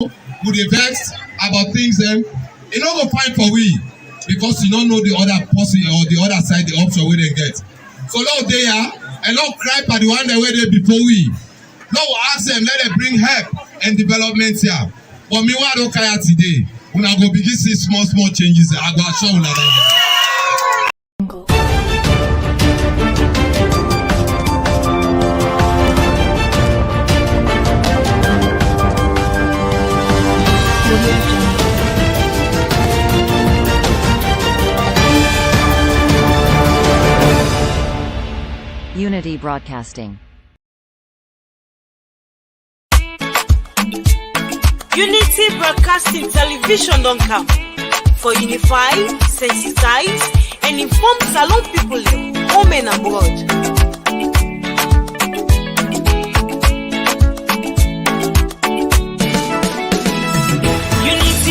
we dey vex about things dem, e no go fine for we because you no know the other person or the other side, the option wey dem get. So Lord dey here and Lord cry for the one dem wey dey before we. Lord will ask them, let them bring help and development here. But me, what I don't care today, una go begin see small changes. I go assure una that. Unity Broadcasting. Unity Broadcasting Television don't come for unify, sensitize, and inform Salon people home and abroad.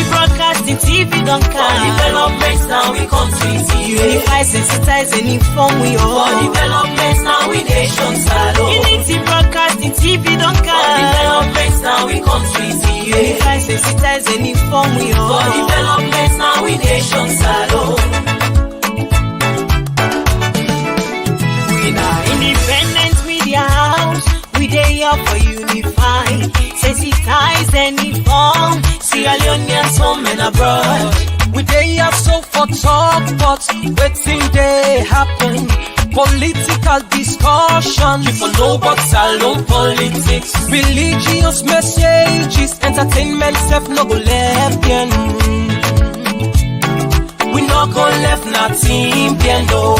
Broadcasting TV don't come. Developments now we country. Unify, sensitize, and inform we all. For developments now we nation salon. Unity Broadcasting TV don't come. For developments now we country. Unify, sensitize, and inform we all. For developments now we nation salon. We now independent media house. We dey here for unify, sensitize, and inform. Sierra Leoneans home and abroad. We dey here so for talk, but wetin dey happen? Political discussion. You for know but salon politics. Religious messages, entertainment self no go left bien. We no go left nothing bien no.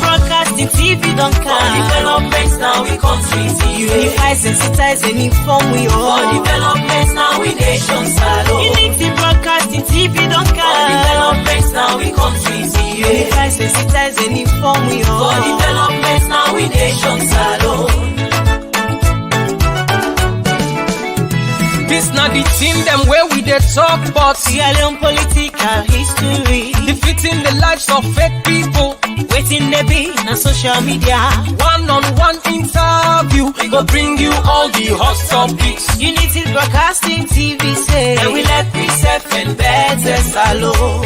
Broadcasting TV don't come. For developments now we country. Unify, sensitize, and inform we all. For developments now we nation salon. Unity Broadcasting TV don't come. For developments now we country. Unify, sensitize, and inform we all. For developments now we nation salon. This na the team them where we dey talk about Sierra Leone political history, defeating the lives of fake people. Waiting they be na social media. One-on-one interview, we go bring you all the hot topics. Unity Broadcasting TV say, and we let preserve and better salon.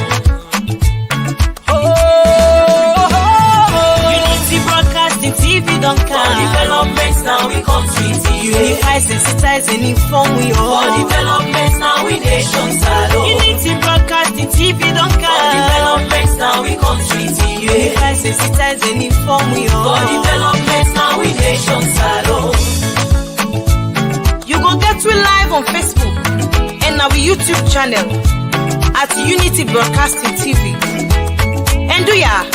Unity Broadcasting TV don't come. For developments now we country. Unify, sensitize, and inform we all. For developments now we nation salon. Unity Broadcasting TV don't come. For developments now we country. Unify, sensitize, and inform we all. For developments now we nation salon. You go get we live on Facebook and our YouTube channel at Unity Broadcasting TV. And do ya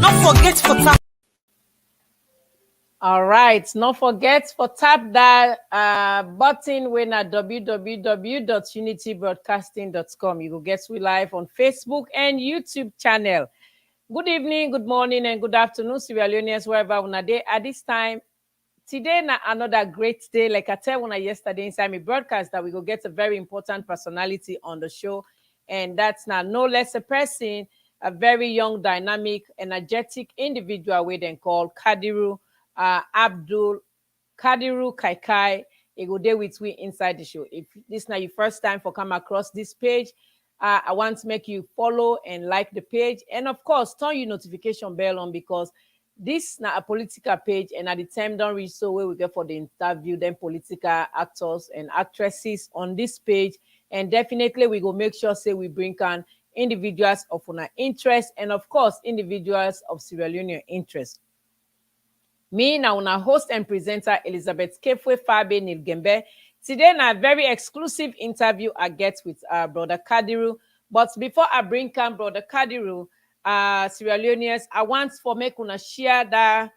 not forget for tap. All right, not forget for tap that button when at www.unitybroadcasting.com. You will get we live on Facebook and YouTube channel. Good evening, good morning, and good afternoon, Sierra Leoneans, wherever una day at this time. Today, na another great day. Like I tell una yesterday inside my broadcast that we go get a very important personality on the show, and that's now no less a person, a very young, dynamic, energetic individual we then call Kadiru. Abdul Kadiru Kaikai. He go there with we inside the show. If this is not your first time for come across this page, I want to make you follow and like the page, and of course turn your notification bell on, because this is not a political page, and at the time don't reach so where we get for the interview them political actors and actresses on this page, and definitely we go make sure say we bring on individuals of our interest, and of course individuals of Sierra Leone interest. Me now una host and presenter Elizabeth Kefwe Fabe Nilgembe. Today na a very exclusive interview I get with Brother Kadiru. But before I bring on Brother Kadiru, Sierra Leoneans, I want for make una share that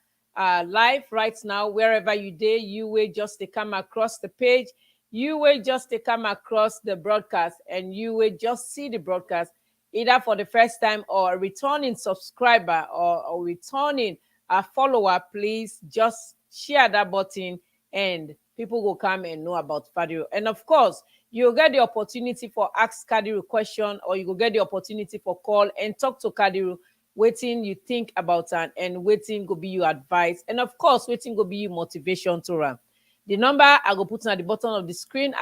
live right now wherever you dey. You will just come across the page. You will just come across the broadcast, and you will just see the broadcast either for the first time or a returning subscriber or returning a follower. Please just share that button and people will come and know about Kadiru. And of course, you'll get the opportunity for ask Kadiru question, or you will get the opportunity for call and talk to Kadiru. waiting you think about and waiting go be your advice, and of course waiting go be your motivation to run. The number I go put at the bottom of the screen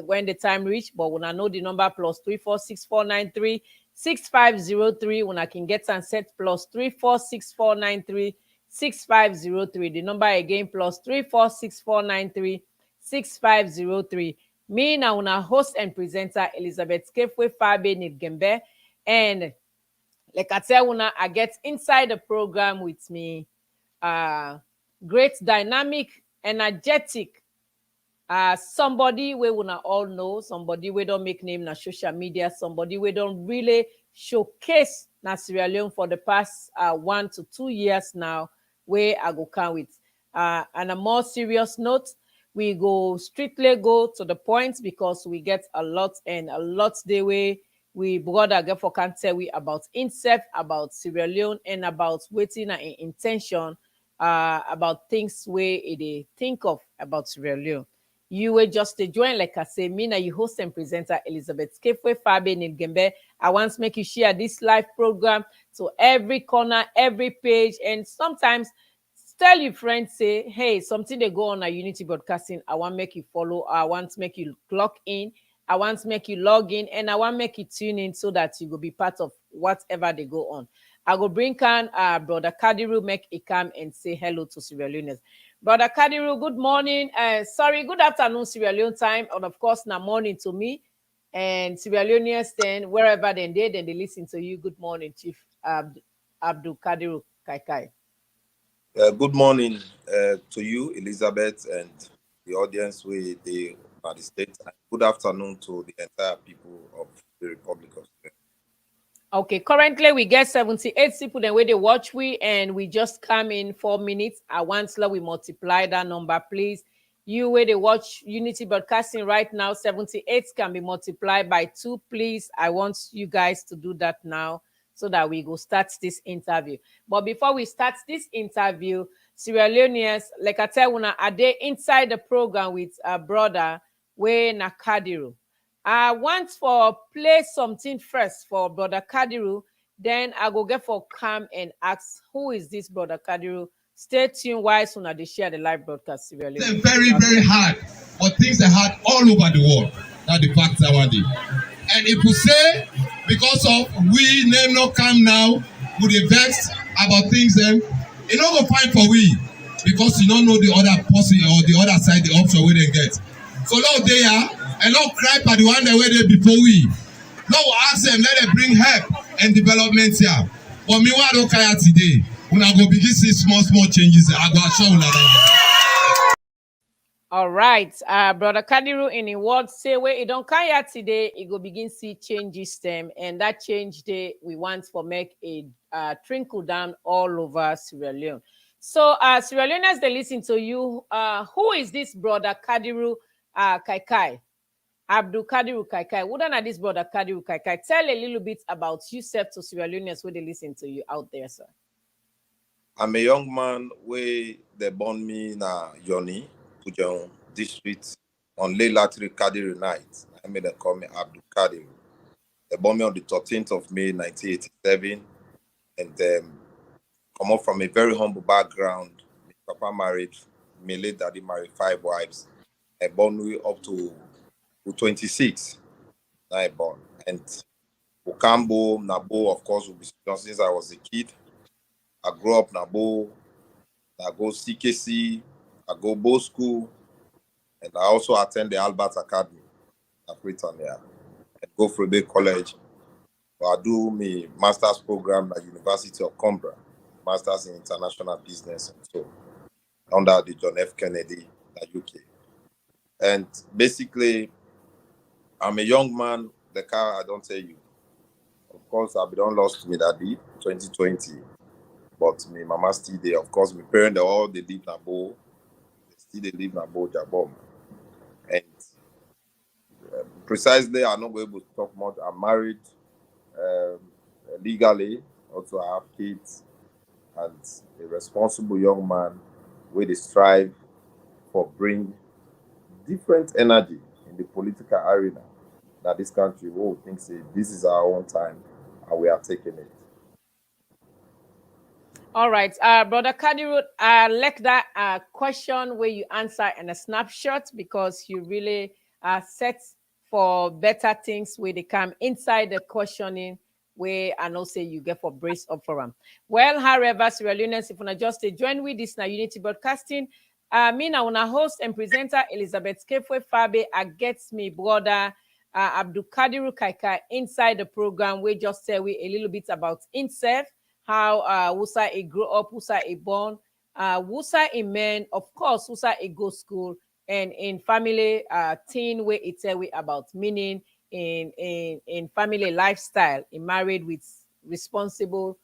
when the time reach, but when I know the number +34649365003, when I can get and set +34649365003. The number again +34649365003. Me now una host and presenter Elizabeth Kefwe Fabe Nidgembe, and like I tell una, I get inside the program with me, great dynamic, energetic, somebody we wanna all know, somebody we don't make name na social media, somebody we don't really showcase na Sierra Leone for the past 1 to 2 years now, where I go come with. On a more serious note, we go strictly go to the point because we get a lot the way we brother get for can tell we about himself, about Sierra Leone, and about waiting and intention, about things where they think of about Sierra Leone. You were just to join, like I say, me na you host and presenter Elizabeth Kefwe Fabe Nilgembe. I want to make you share this live program to every corner, every page, and sometimes tell your friends, say, hey, something they go on a Unity Broadcasting, I want to make you follow, I want to make you clock in, I want to make you log in, and I want to make you tune in so that you will be part of whatever they go on. I will bring can Brother Kadiru make a come and say hello to Sierra Leoneans. Brother Kadiru, good morning. Good afternoon, Sierra Leone time, and of course, now morning to me. And Sierra Leoneans, then wherever they listen to you. Good morning, Chief Abdul Kadiru Kaikai. Good morning to you, Elizabeth, and the audience with the state. Good afternoon to the entire people of the Republic of Spain. Okay, currently we get 78 people the way they watch and we just come in 4 minutes. I want we multiply that number, please. You where they watch Unity Broadcasting right now, 78 can be multiplied by 2, please. I want you guys to do that now so that we go start this interview. But before we start this interview, Sierra Leoneans, like I tell you, are they inside the program with a brother na Kadiru? I want for play something first for Brother Kadiru, then I go get for come and ask who is this Brother Kadiru. Stay tuned while soon as they share the live broadcast. They're very, very hard, but things are hard all over the world. That's the fact I want it. And if we say because of we name not come now, we dey vex about things them, it not go fine for we because you don't know the other person or the other side, the option we they get. So now they are and not cry for the one that were there before we. Now we ask them, let them bring help and development here. But me what I don't care today. When I go begin see small changes, I go show you that. All right, Brother Kadiru in a word say where it don't care today, it go begin see changes them, and that change day we want for make a trickle down all over Sierra Leone. So Sierra Leoneans they listen to you. Who is this Brother Kadiru Kaikai? Abdul Kadiru Kaikai. Wouldn't are this Brother Kadiru Kaikai? Tell a little bit about yourself to Sierra Leoneans where they listen to you out there, sir. I'm a young man where they born me in Yoni, Pujon district on Laylatri Kadiru night. I made them call me Abdul Kadiru. They born me on the 13th of May 1987, and come up from a very humble background. My papa married, my late daddy married 5 wives. I born me up to 26. Now I born. And Okambo, Nabo, of course, will be since I was a kid. I grew up Nabo, I go CKC, I go Bo School, and I also attend the Albert Academy at Britannia and go for Bay College. So I do my master's program at University of Canberra, Masters in International Business, and so under the John F. Kennedy, UK. And basically, I'm a young man. The car, I don't tell you. Of course, I've been lost me that deep, 2020. But my mama still there. Of course, my parents, they live in Nabo. They live in Nabo, Jabom. And precisely, I'm not able to talk much. I'm married legally. Also, I have kids. And a responsible young man where they strive for bring different energy in the political arena that this country will think say this is our own time and we are taking it. All right, Brother Kadiru, like that question where you answer in a snapshot because you really set for better things where they come inside the questioning where I know say you get for brace up for them. Well, however, Sierra Leoneans, if you just join with this now Unity Broadcasting, me now una host and presenter Elizabeth Kefwe Fabe against me brother Abdul Kadiru Kaikai inside the program. We just tell we a little bit about himself, how Wusa a grow up, Wusa a born, Wusa a man, of course, Wusa a go school, and in family teen way it tell we about meaning in family lifestyle, in married with responsible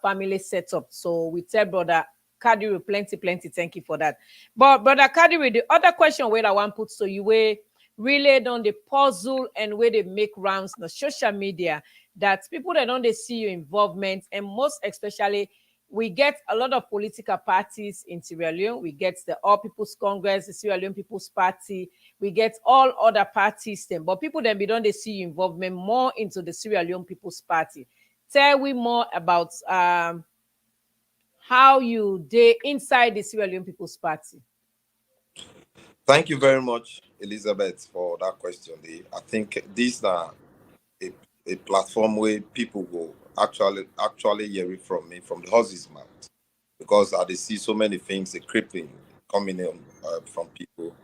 family setup. So we tell brother Kadiru plenty, thank you for that. But brother Kadiru, the other question where I want put so you were really on the puzzle and where they make rounds on the social media that people that don't they see your involvement, and most especially we get a lot of political parties in Sierra Leone. We get the All People's Congress, the Sierra Leone People's Party. We get all other parties then, but people then be don't they see your involvement more into the Sierra Leone People's Party. Tell we more about how you did inside the Sierra Leone People's Party. Thank you very much, Elizabeth, for that question. I think these are a platform where people will actually hear it from me from the horse's mouth, because I see so many things creeping coming in from people.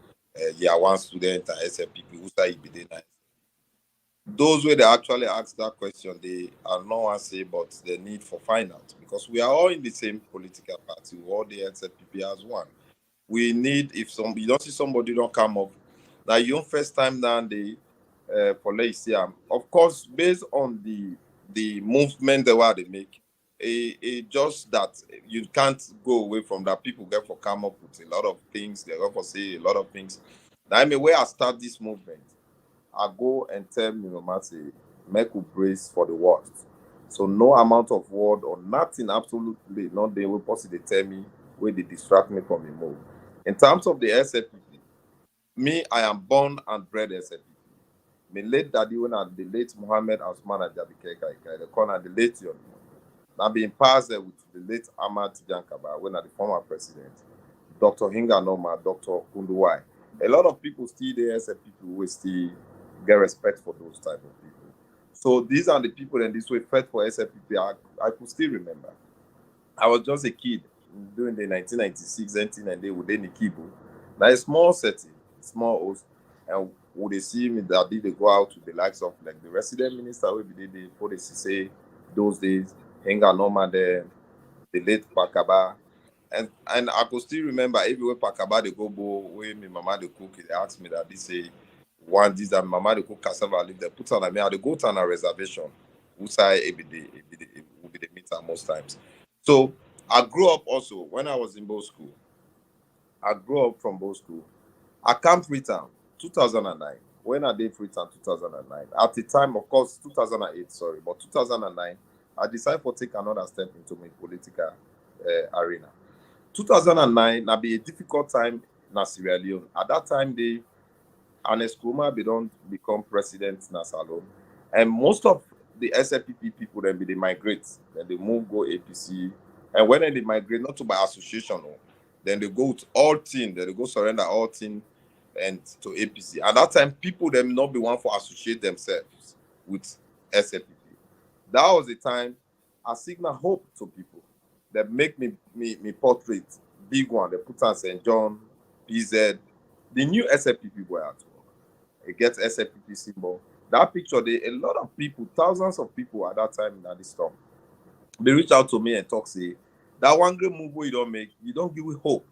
One student and SLPP who say those where they actually ask that question, they are no answer, but the need for find out, because we are all in the same political party, all the SLPP as one. We need, if you don't see somebody don't come up, now you first time down the police, of course, based on the movement they make, it just that you can't go away from that. People get for come up with a lot of things, they go for say a lot of things. Now, I mean, where I start this movement, I go and tell me, Mama, say, make a brace for the worst. So no amount of word or nothing, absolutely, not they will possibly tell me where they distract me from the move. In terms of the SLPP, me, I am born and bred SLPP. My late daddy, when I the late Mohammed Osman Ajabi Kaikai, the corner the late Yon. Now being passed with the late Ahmad Jankaba, when I the former president, Dr. Hinga Noma, Dr. Kunduwai. A lot of people still there, SLPP will still get respect for those type of people. So these are the people and this way fed for SLPP. I could still remember. I was just a kid during the 1996 1998 with any Kibu. Now a small setting, small host, and would they see me that did they go out to the likes of like the resident minister where we did for the say those days, Henga Norma there, the late Pakaba. And I could still remember everywhere Pakaba they go where my mama they cook, they asked me that they say one this and mama they cook cassava leaf, they put on me, they go to a reservation, who say every day will be the meter most times. So I grew up also when I was in Bow School. I grew up from Bow School. I came Freetown 2009. When I did Freetown 2009, at the time, of course, 2008, sorry, but 2009, I decided to take another step into my political arena. 2009, now be a difficult time in Sierra Leone. At that time, Ernest Krumah don't become president in Salon, and most of the SLPP people then they migrate, then they move go APC, and when they migrate not to by association, then they go to all team, then they go surrender all team and to APC. At that time, people them not be one for associate themselves with SLPP. That was the time I signal hope to people that make me portrait big one. They put on St. John, PZ, the new SLPP were at work. It gets SLPP symbol. That picture, a lot of people, thousands of people at that time in this storm, they reach out to me and talk, say, that one great move you don't make, you don't give me hope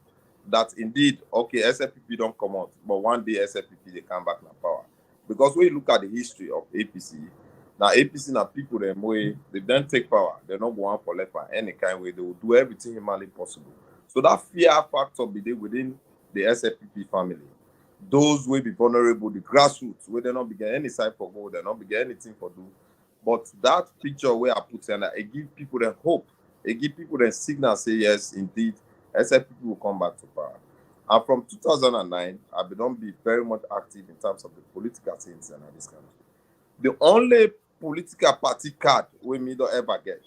that indeed, okay, SLPP don't come out, but one day SLPP, they come back in power. Because when you look at the history of APC, now APC now people them way, they don't take power, they're not going for leper any kind way, they will do everything humanly possible. So that fear factor be there within the SLPP family. Those will be vulnerable, the grassroots, where they not begin any side for gold, they not begin anything for do. But that picture where I put in, it give people the hope, it give people the signal, say yes, indeed, SLPP will come back to power. And from 2009, I don't be very much active in terms of the political things in this country. The only political party card we me don't ever get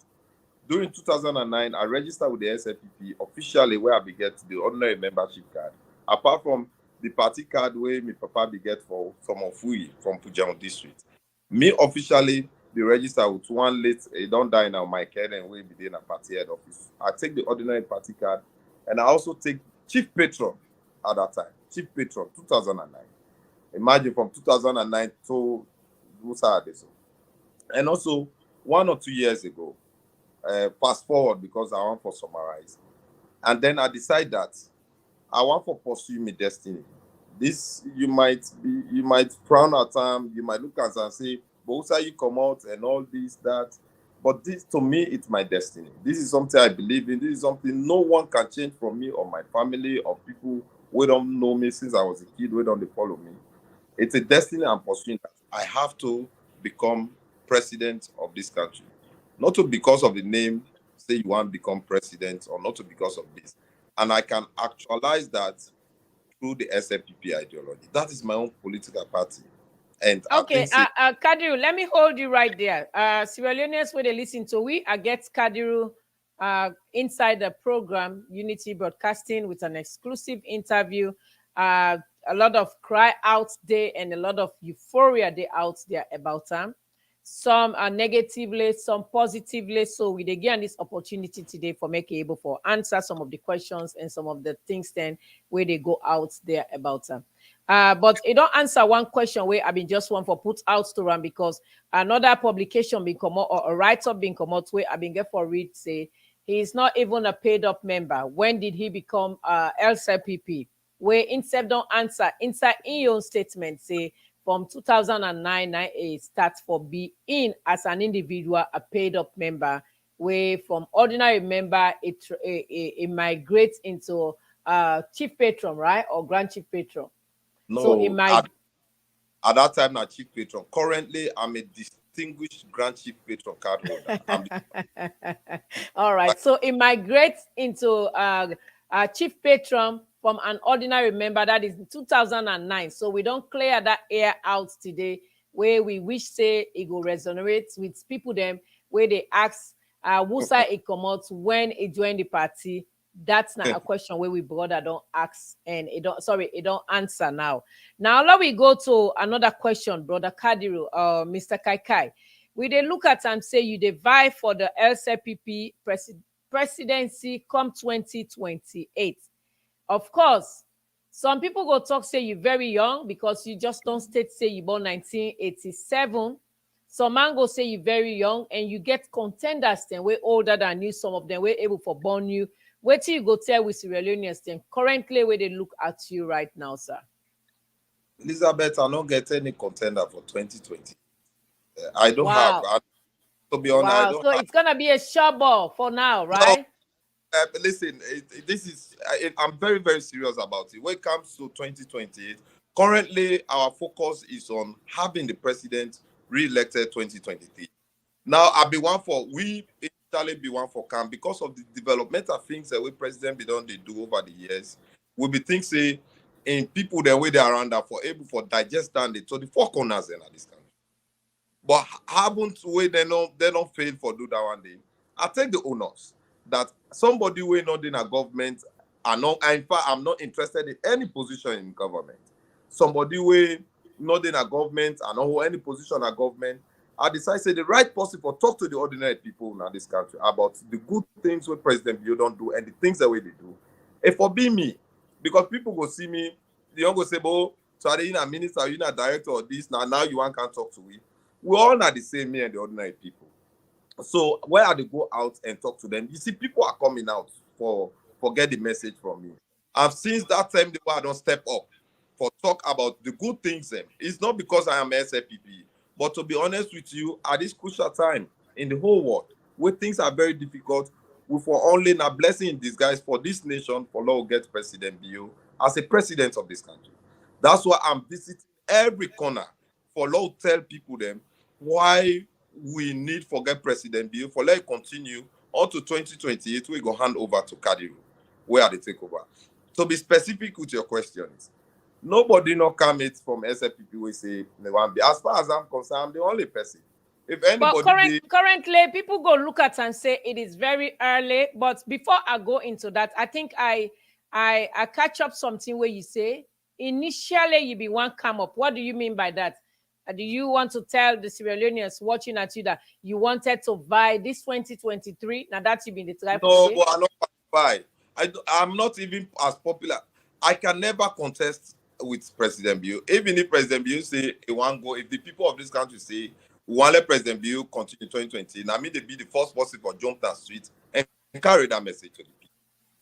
During 2009, I registered with the SLPP officially, where I be get the ordinary membership card. Apart from the party card where my papa be get for some of we from Pujang district. Me officially be registered with one late, he don't die now, my Eden way be in a party head office. I take the ordinary party card, and I also take chief patron at that time. Chief patron, 2009. Imagine from 2009 to and also 1 or 2 years ago, fast forward because I want for summarize. And then I decide that I want to pursue my destiny. This you might frown at time, you might look at it and say, but how you come out and all this, that. But this to me, it's my destiny. This is something I believe in. This is something no one can change from me or my family or people who don't know me since I was a kid, who don't follow me. It's a destiny I'm pursuing. I have to become president of this country. Not to because of the name, say you want to become president, or not to because of this. And I can actualize that through the SLPP ideology. That is my own political party. And okay, Kadiru, let me hold you right there. Sierra Leoneans, where they listen to, we are get Kadiru inside the program, Unity Broadcasting, with an exclusive interview. A lot of cry out there and a lot of euphoria there out there about them. Some are negatively, some positively. So we again this opportunity today for making able for answer some of the questions and some of the things then where they go out there about them. But it don't answer one question where I've been just one for put out to run because another publication being come out or a write-up being come out where I've been get for read say he is not even a paid up member. When did he become LCPP? Where instead don't answer inside in your statement say from 2009 it starts for being as an individual a paid up member where from ordinary member it migrates into chief patron, right, or grand chief patron. No, so it might at that time not chief patron. Currently I'm a distinguished grand chief patron card holder. All right, so it migrates into chief patron from an ordinary member. That is in 2009. So we don't clear that air out today where we wish say it will resonate with people them where they ask who side it come out when it joined the party. That's not a question where we brother don't ask and it don't answer now. Now let we go to another question, brother Kadiru, Mr. Kaikai. We they look at and say you vie for the LCPP presidency come 2028. Of course, some people go talk say you're very young because you just don't state say you born 1987. Some man go say you're very young and you get contenders then way older than you. Some of them were able for born you. Wait till you go tell with Sierra Leoneans then currently where they look at you right now, sir. Elizabeth, I don't get any contender for 2020. I don't Wow. have. To be honest, I don't So have. it's gonna be a short ball for now, right? No. Listen, this is I'm very, very serious about it. When it comes to 2028, currently our focus is on having the president re-elected 2023. Now I'll be one for we initially be one for camp because of the developmental things that we president be done they do over the years. We'll be things say in people the way they are around that for able for digest down the 24 corners in this country. But haven't we they don't fail for do that one day. I take the honors that somebody who not in a government are not, in fact, I'm not interested in any position in government. Somebody who not in a government and not hold any position in government, I decide say the right person for talk to the ordinary people in this country about the good things what President Bio don't do and the things that way they do. If for be me, because people go see me, they don't go say, "Oh, so are you in a minister, you in a director or this now you want can't talk to me." We all are the same, me and the ordinary people. So where are they go out and talk to them? You see, people are coming out for get the message from me. And since that time, the I don't step up for talk about the good things. It's not because I am SLPP, but to be honest with you, at this crucial time in the whole world, where things are very difficult, we for only a blessing in disguise for this nation, for Lord get President Bio as a president of this country. That's why I'm visiting every corner for Lord tell people them why we need forget President Bill for let it continue on to 2028. We go hand over to Kadiru, where they take over. To be specific with your questions, nobody no come it from SLPP. We say they want be. As far as I'm concerned, I'm the only person If But anybody currently, people go look at and say it is very early. But before I go into that, I think I catch up something where you say initially you be one come up. What do you mean by that? Do you want to tell the Sierra Leoneans watching at you that you wanted to buy this 2023? Now that you been the try no, for say. but I'm not qualified. I'm not even as popular. I can never contest with President Bill. Even if President Bill say he won't go, if the people of this country say we want let President Bill continue 2020, I mean they be the first person for jump that street and carry that message to the people.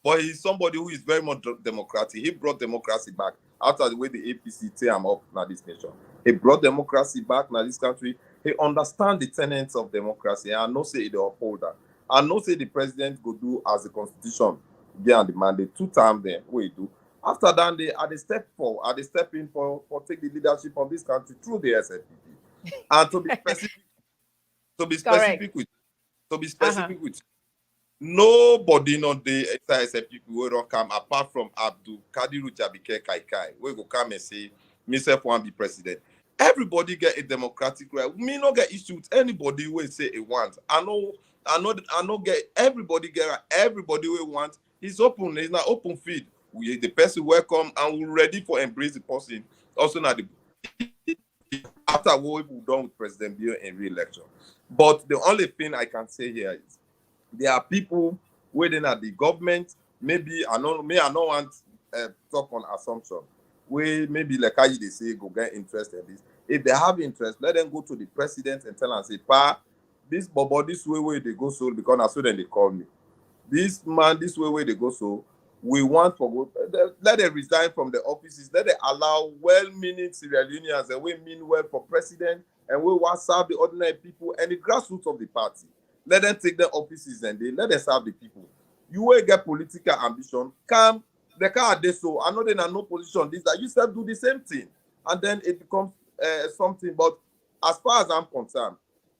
But he's somebody who is very much democratic. He brought democracy back after the way the APC tear him up now this nation. He brought democracy back now this country. He understands the tenets of democracy. And I know say the upholder. I know say the president go do as the constitution get the mandate 2 times then what he do. After that, they step in for take the leadership of this country through the SLP. And to be specific with nobody not the SLP will not come apart from Abdul Kadiru Kaikai. We go come and say, myself want to be president. Everybody get a democratic right. Me not get issue with anybody who say it wants. I know get everybody will want. It's open, it's not open feed. The person welcome and we're ready for embrace the person. Also now after what we've done with President Bill in re-election. But the only thing I can say here is there are people waiting at the government. Maybe I don't want talk on assumption. Where maybe like how they say go get interest in this. If they have interest, let them go to the president and tell and say, Pa, this bobo this way they go so because I so then they call me. This man this way they go so. We want for let them resign from the offices. Let them allow well-meaning Sierra Leoneans and we mean well for president and we want to serve the ordinary people and the grassroots of the party. Let them take their offices and let them serve the people. You will get political ambition. Come, the car they so. I know they are no position. This that you still do the same thing, and then it becomes something. But as far as I'm concerned,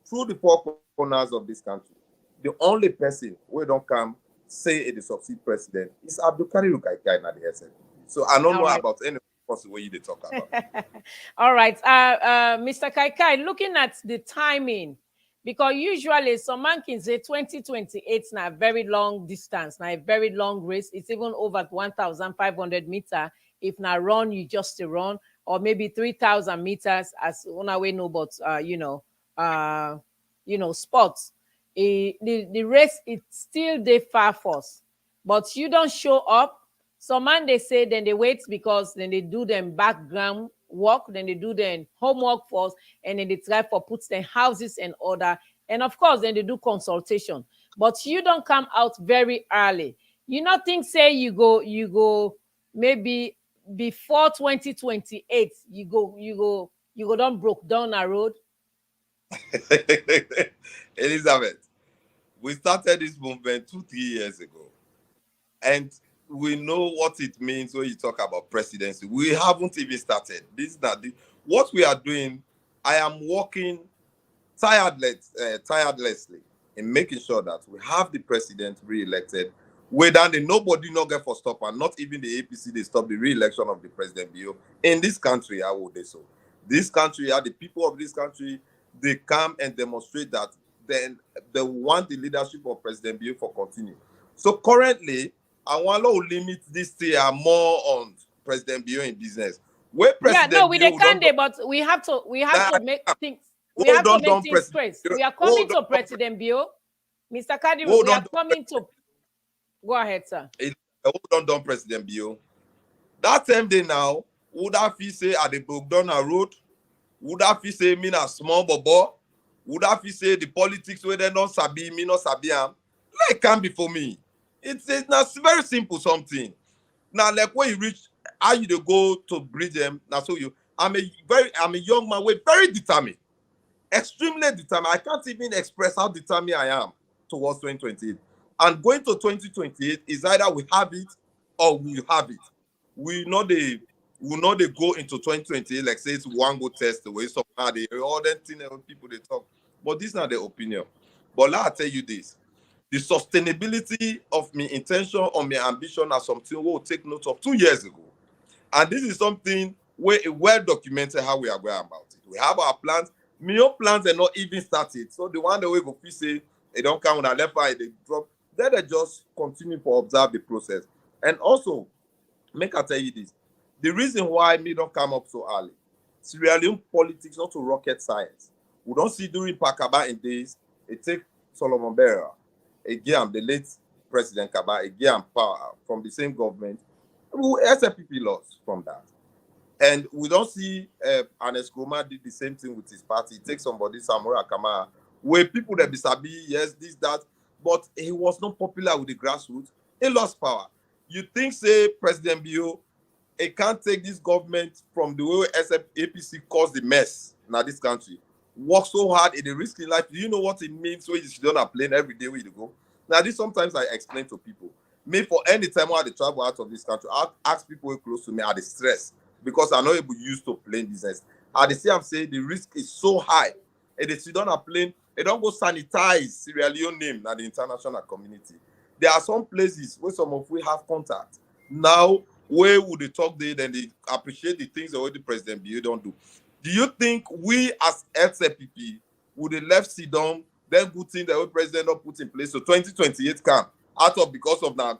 through the 4 corners of this country, the only person who don't come say it is succeed president is Abdul Kadiru Kaikai na the SLP. So I don't know about any person where you they talk about. All right, Mr. Kaikai, looking at the timing, because usually some man can say 2028 now a very long distance, now a very long race. It's even over 1,500 meters. If not run, you just run, or maybe 3,000 meters as on our way no, but sports. The race is still they far first, but you don't show up. Some man they say then they wait because then they do them background work, then they do their homework first, and then they try for put their houses in order, and of course then they do consultation. But you don't come out very early. You not think say you go maybe before 2028 you go don't broke down a road. Elizabeth, we started this movement 2-3 years ago, and we know what it means when you talk about presidency. We haven't even started. This is not what we are doing. I am working tirelessly in making sure that we have the president re-elected. Whether nobody not get for stop, and not even the APC they stop the re-election of the president Bill in this country. I would say so. This country, the people of this country, they come and demonstrate that then they want the leadership of President Bill for continue. So currently, I want to limit this year more on President Bill in business. Where President we can't, but we have to make things. We have to make things straight. We are coming to President Bill, Mr. Kadiru. We are coming to. Go ahead, sir. Hold on, President Bill. That same day now, would have he say at the broke down a road? Would have he say me a small bobo? Would have he say the politics where they don't sabi me not sabi am? Like can be for me. It's not very simple something. Now like when you reach, how you go to bridge them? Now so you, I'm a young man with very determined, extremely determined. I can't even express how determined I am towards 2028. And going to 2028 is either we have it or we have it. We know they go into 2028 like say it's one go test the way some all them things people they talk, but this is not their opinion. But let I tell you this: the sustainability of my intention or my ambition are something we'll take note of 2 years ago, and this is something where well documented how we are going about it. We have our plans. My own plans are not even started. So the one that we go say they don't come on a left eye, they drop. Then they just continue to observe the process. And also, make I tell you this: the reason why me don't come up so early, Sierra Leone politics not to rocket science. We don't see during Pakaba in days. It take Solomon Bera, again the late President Kaba, again power from the same government. SLPP lost from that. And we don't see Anes Kroma did the same thing with his party. He takes somebody, Samora Kamara, where people that be sabi, yes, this, that, but he was not popular with the grassroots. He lost power. You think, say, President Bio, he can't take this government from the way APC caused the mess in this country. Work so hard in the risky life. Do you know what it means when you sit on a plane every day where you go? Now, this sometimes I explain to people. Me, for any time while they travel out of this country, I ask people who are close to me, are they stressed? Because I'm not able to use to plane business. At the same say the risk is so high. And they sit on a plane, they don't go sanitize Sierra Leone name in the international community. There are some places where some of we have contact. Now, where would they talk there, then they appreciate the things that the President Bio don't do. Do you think we as SLPP would have left sit down, then good thing that the President not put in place so 2028 come out of because of now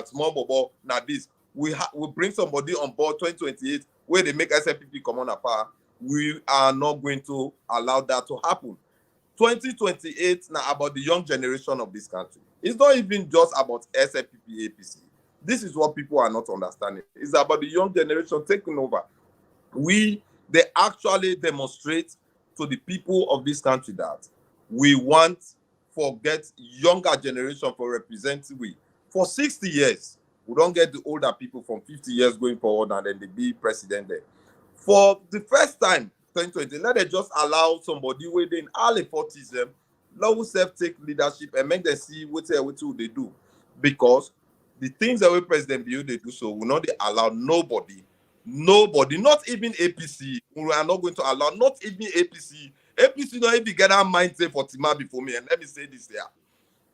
small bubble, now this. We bring somebody on board 2028 where they make SLPP come on a power. We are not going to allow that to happen. 2028 now about the young generation of this country. It's not even just about SLPP APC. This is what people are not understanding. It's about the young generation taking over. They actually demonstrate to the people of this country that we want forget younger generation for representing we. For 60 years, we don't get the older people from 50 years going forward and then they be president there. For the first time, 2020, let them just allow somebody within early 40s them, let self take leadership and make them see what they do. Because the things that we President Bio they do so will not allow nobody, not even APC. We are not going to allow, not even APC. APC don't even get our mindset for Tima before me. And let me say this here.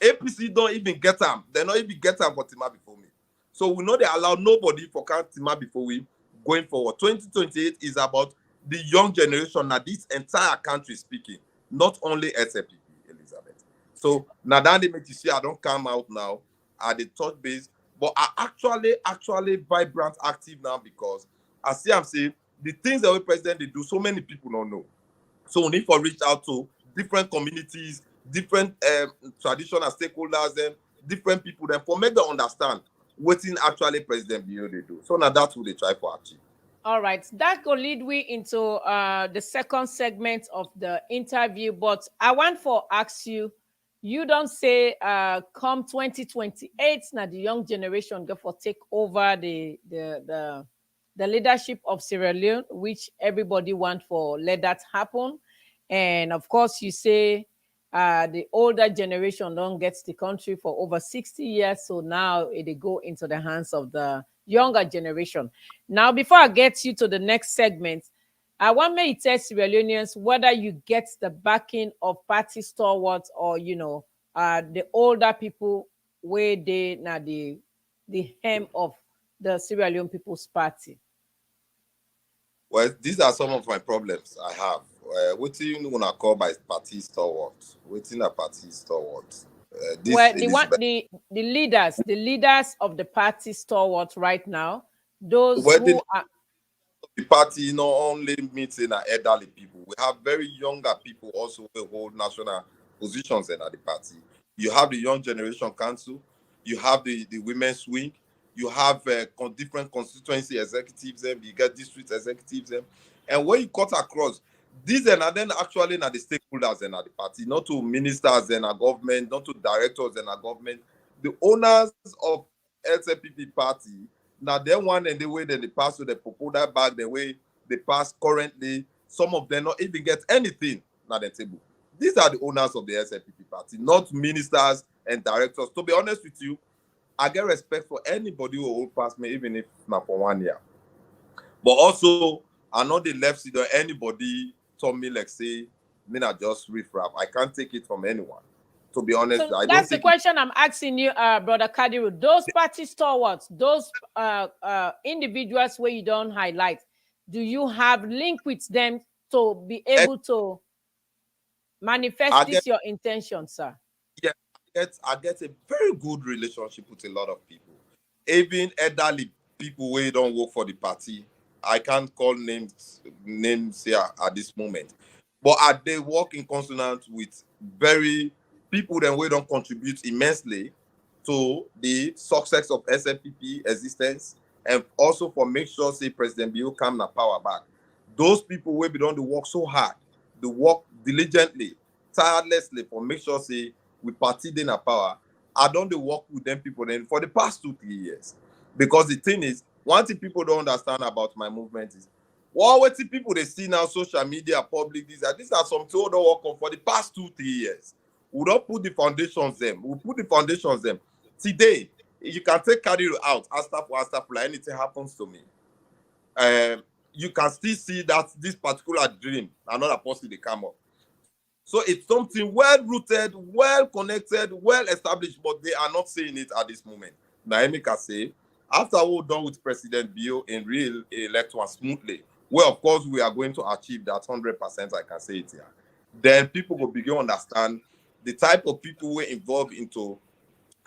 APC don't even get them. They not even get them for Tima before me. So we know they allow nobody for Tima before we going forward. 2028 is about the young generation that this entire country is speaking, not only SLPP, Elizabeth. So now that they make you see I don't come out now at the third base, but I actually vibrant active now because I see I'm saying the things that we president they do, so many people don't know. So we need to reach out to different communities, different traditional stakeholders, and different people, then for make them understand what in actually President Bio they do. So now that's what they try to achieve. All right, that will lead we into the second segment of the interview. But I want to ask you, you don't say come 2028 now the young generation go for take over the leadership of Sierra Leone, which everybody want for let that happen. And of course, you say the older generation don't get the country for over 60 years. So now it go into the hands of the younger generation. Now, before I get you to the next segment, I want me to tell Sierra Leoneans whether you get the backing of party stalwarts or, the older people where they now the hem of the Sierra Leone People's Party. Well, these are some of my problems I have. What do you want to call by party stalwarts? What's in a party stalwarts? The leaders of the party stalwarts right now, those who are the party not only meeting elderly people. We have very younger people also who hold national positions in the party. You have the Young Generation Council, you have the Women's Wing, you have different constituency executives, you get district executives, and when you cut across, these are then actually not the stakeholders in the party, not to ministers in a government, not to directors in a government. The owners of SLPP party, now they one and the way that they pass to the proposal back, the way they pass currently, some of them not even get anything at the table. These are the owners of the SLPP party, not ministers and directors. To be honest with you, I get respect for anybody who will pass me, even if not for 1 year. But also, I know the left side or anybody told me like say, me not just riff-raff. I can't take it from anyone. To be honest, so that's the question I'm asking you, Brother Kadiru. Those party stalwarts, those individuals where you don't highlight, do you have link with them to be able to Manifest this your intention, sir. Yeah, I get a very good relationship with a lot of people. Even elderly people who don't work for the party. I can't call names here at this moment. But they work in consonance with very people that we don't contribute immensely to the success of SLPP existence, and also for make sure say President Bio come na power back. Those people will be done to work so hard, they work diligently, tirelessly for make sure say we party in a power. I don't work with them people then for the past 2-3 years. Because the thing is, one thing people don't understand about my movement is what people they see now, social media, public, these are some told work on for the past 2-3 years. We don't put the foundations them. We put the foundations them. Today, you can take Kadiru out, Astagfirullah, anything happens to me. You can still see that this particular dream, another person they come up. So it's something well-rooted, well-connected, well-established, but they are not saying it at this moment. Naomi can say, after we're done with President Bio in real elect one smoothly, well, of course, we are going to achieve that 100%, I can say it here. Then people will begin to understand the type of people who are involved into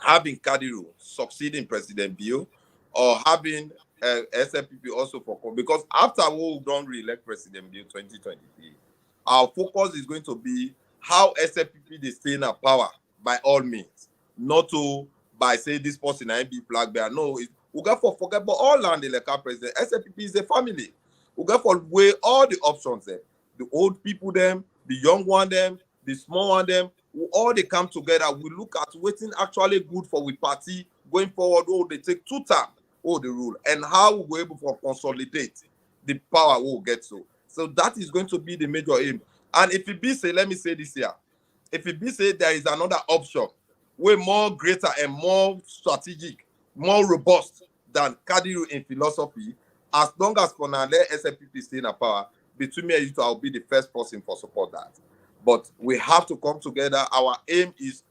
having Kadiru succeed in President Bio or having SLPP also for, because after we don't re-elect President Bio 2023, our focus is going to be how SLPP they stay in power by all means, not to by say this person I be flag bearer. No, we got for forget about all land elected president. SLPP is a family. We got for weigh all the options there. The old people them, the young one them, the small one them, all they come together. We look at what's actually good for we party going forward. Oh, they take 2 terms. Oh, the rule and how we we're able to consolidate the power we'll get so. So that is going to be the major aim. And if it be say, let me say this here, if it be say there is another option, way more greater and more strategic, more robust than Kadiru in philosophy, as long as for now let SLPP stay in power, between me and you, I'll be the first person for support that. But we have to come together. Our aim is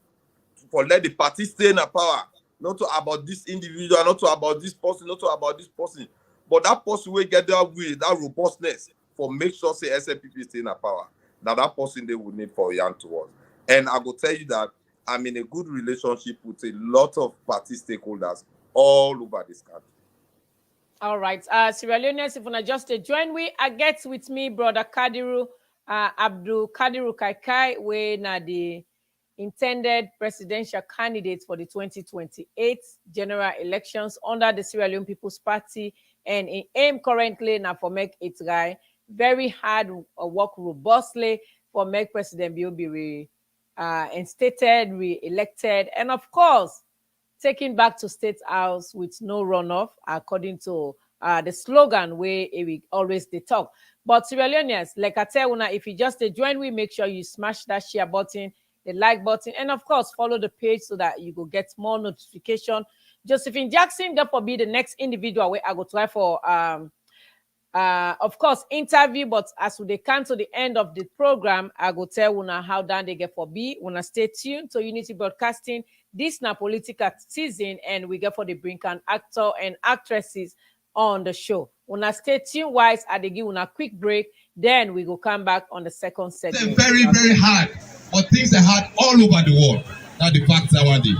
for let the party stay in power, not to about this individual, not to about this person, not to about this person, but that person will get there with that robustness for make sure say SLPP stay in power. Now that person they would need for young towards. And I will tell you that I'm in a good relationship with a lot of party stakeholders all over this country. All right. Sierra Leoneans, if you just join me, I get with me brother Kadiru, Abdul Kadiru Kaikai, we na the intended presidential candidates for the 2028 general elections under the Sierra Leone People's Party, and in aim currently now for make it guy very hard work robustly for make President Bio be instated, re-elected, and of course taken back to State House with no runoff, according to the slogan where we always they talk. But Sierra Leoneans, like I tell you, if you just join, we make sure you smash that share button, the like button, and of course follow the page so that you will get more notification. Josephine Jackson, therefore, be the next individual where I go try for of course interview, but as they come to the end of the program, I go tell una how down they get for be. Una stay tuned to Unity Broadcasting. This na political season, and we get for the bring an actor and actresses on the show. Una stay tuned wise, I they give una quick break, then we go come back on the second segment. It's very, very hard, but things are hard all over the world. That's the fact I want it.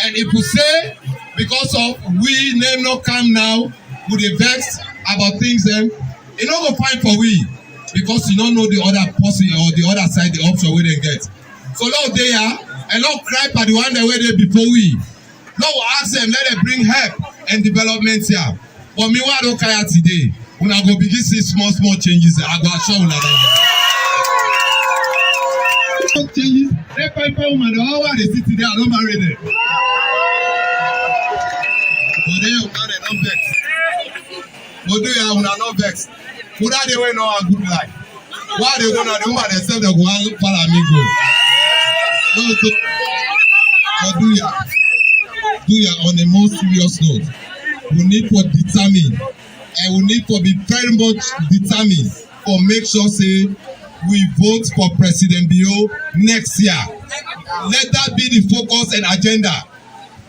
And if we say because of we name not come now, would they vex about things then you don't go find for we because you don't know the other person or the other side, the option we they get. So now they are and not cry for the one that were there before we. Now we ask them, let them bring help and development here. But me what don't care today. When I go begin see small changes, I go show you that. Changes. They find woman, how are they sit there? I don't marry them. But they are not vexed. But they are not vexed. Who are they way no a good life? Why they gonna do what they say they go and follow me go? No, so, but do ya on a more serious note. We need to determine, and we need to be very much determined for make sure say we vote for President Bio next year. Let that be the focus and agenda.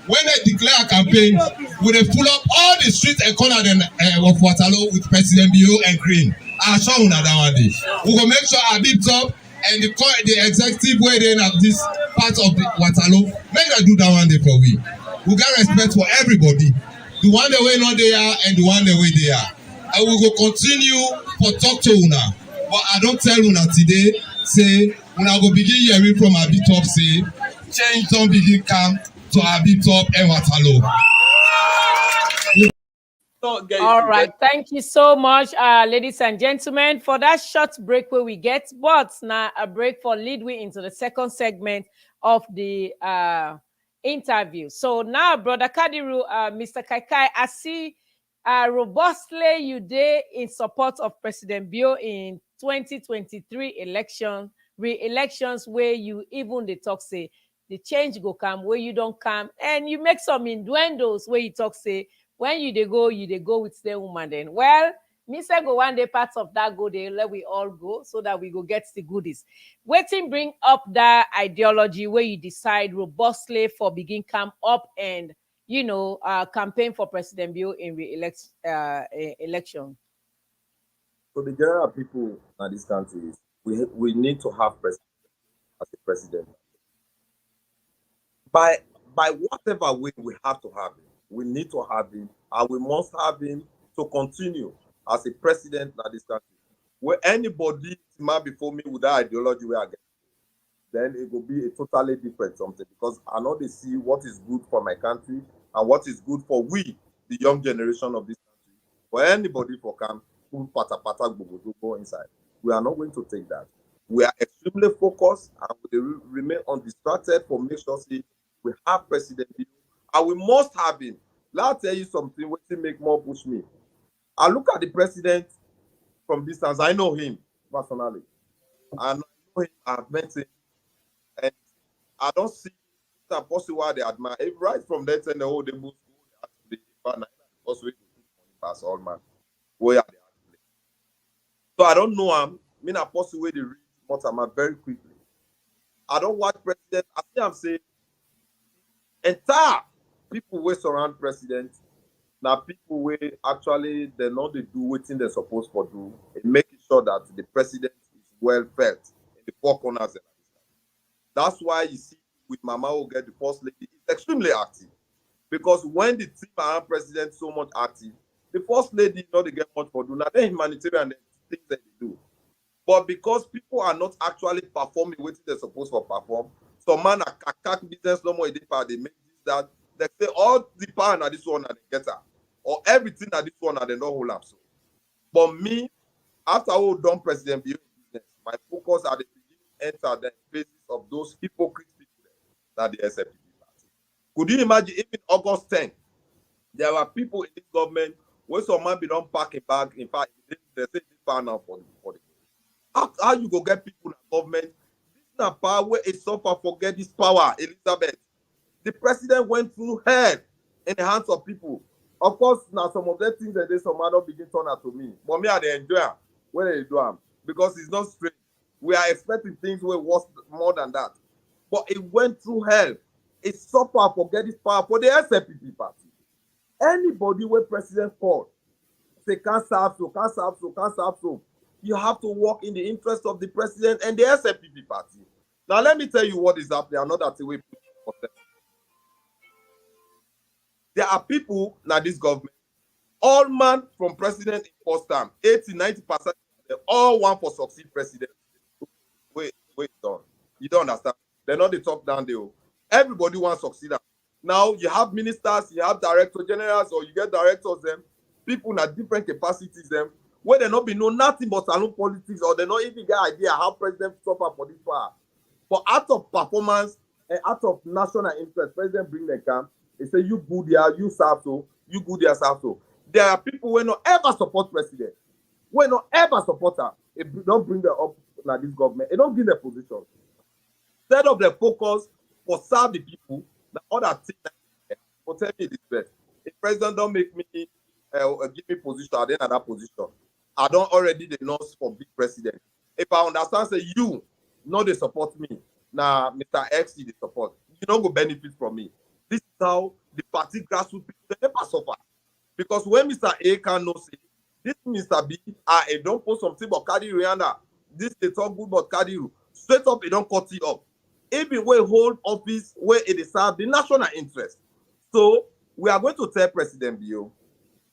When they declare a campaign, we will pull up all the streets and corners of Waterloo with President Bio and Green. I show you that one day. We will make sure our big top and the executive wey dey na this part of the Waterloo, make dem do that one day for we. We get respect for everybody. The one that wey no dey here and the one that wey dey here. And we go continue for talk to una. But I don tell una today say una go begin hearing from Abitop say change don begin come to Abitop and Waterloo. All right, thank you so much, ladies and gentlemen, for that short break where we get. But now a break for lead way into the second segment of the interview. So now, Brother Kadiru, Mr. Kaikai, I see robustly you did in support of President Bio in 2023 re-elections, where you even the talk say the change go come, where you don't come, and you make some innuendos where you talk say when you go with the woman then. Well, me say go one day parts of that go there, let we all go so that we go get the goodies. Waiting bring up that ideology where you decide robustly for begin come up and campaign for President Bio in election. So the general people in this country is we need to have president as a president. By whatever way we have to have him, we need to have him, and we must have him to continue as a president in this country. Where anybody might before me with that ideology where I get, then it will be a totally different something, because I know they see what is good for my country and what is good for we, the young generation of this country. For anybody for come, who pata go inside, we are not going to take that. We are extremely focused and we remain undistracted for make sure we have President Bio, and we must have him. Let me tell you something, what will make more push me. I look at the president from distance. I know him personally. I know him, I've met him, and I don't see the possible why they admire. If right from that and the whole they move the also pass all man. Where are they? So I don't know him. I mean, I possibly way they read Mortimer very quickly. I don't watch president. I see I'm saying entire people who surround president. Now people who actually they know they do what they're supposed to do and making sure that the president is well fed in the four corners. That's why you see with Mama who get the first lady is extremely active. Because when the team around president so much active, the first lady they get much for do. Now they humanitarian things that they do. But because people are not actually performing what they're supposed to perform, some man a business no more they make this that. They say all the power na this one and they get her, or everything na this one and they don't hold up. So, but me, after I hold done President Bio business, my focus at the beginning enter the basis of those hypocrite people that the SLP party. Could you imagine even August 10th, there were people in this government where some man be done pack a bag. In fact, they say this power now for the how you go get people in the government? This is not power where a suffer forget this power, Elizabeth. The president went through hell in the hands of people. Of course, now some of the things that they some don't begin turn out to me. But me, I they enjoy them when they do them because it's not straight. We are expecting things were worse more than that. But it went through hell. It suffered forget this power for the SLP party. Anybody where president called, say can't serve so. You have to work in the interest of the president and the SLP party. Now let me tell you what is happening. Another thing we put. There are people in this government, all man from president in first time, 80-90%, they all want for succeed president. Wait, done. You don't understand. They're not the top down there. Everybody wants to succeed. Now you have ministers, you have director generals, or you get directors, them, people in different capacities, them, where they not be know nothing but salon politics, or they not even get idea how president suffer for this power. But out of performance and out of national interest, president bring them camp. They say you good there, you serve so, you good there, serve so. There are people who not ever support president, who not ever support her. It don't bring them up like this government. It don't give their position. Instead of their focus for serve the people, the other thing for tell me this best. If president don't make me give me position, I then at that position. I don't already the nurse for big president. If I understand, say you know they support me. Now Mr. X they support. You don't go benefit from me. This is how the party grassroots people they never suffer. Because when Mr. A can no say, this Mr. B, I don't post something about Kadiru Rihanna. This they talk good about Kadiru. straight up, it don't cut it up. Even we hold office where it is serve the national interest. So we are going to tell President Bio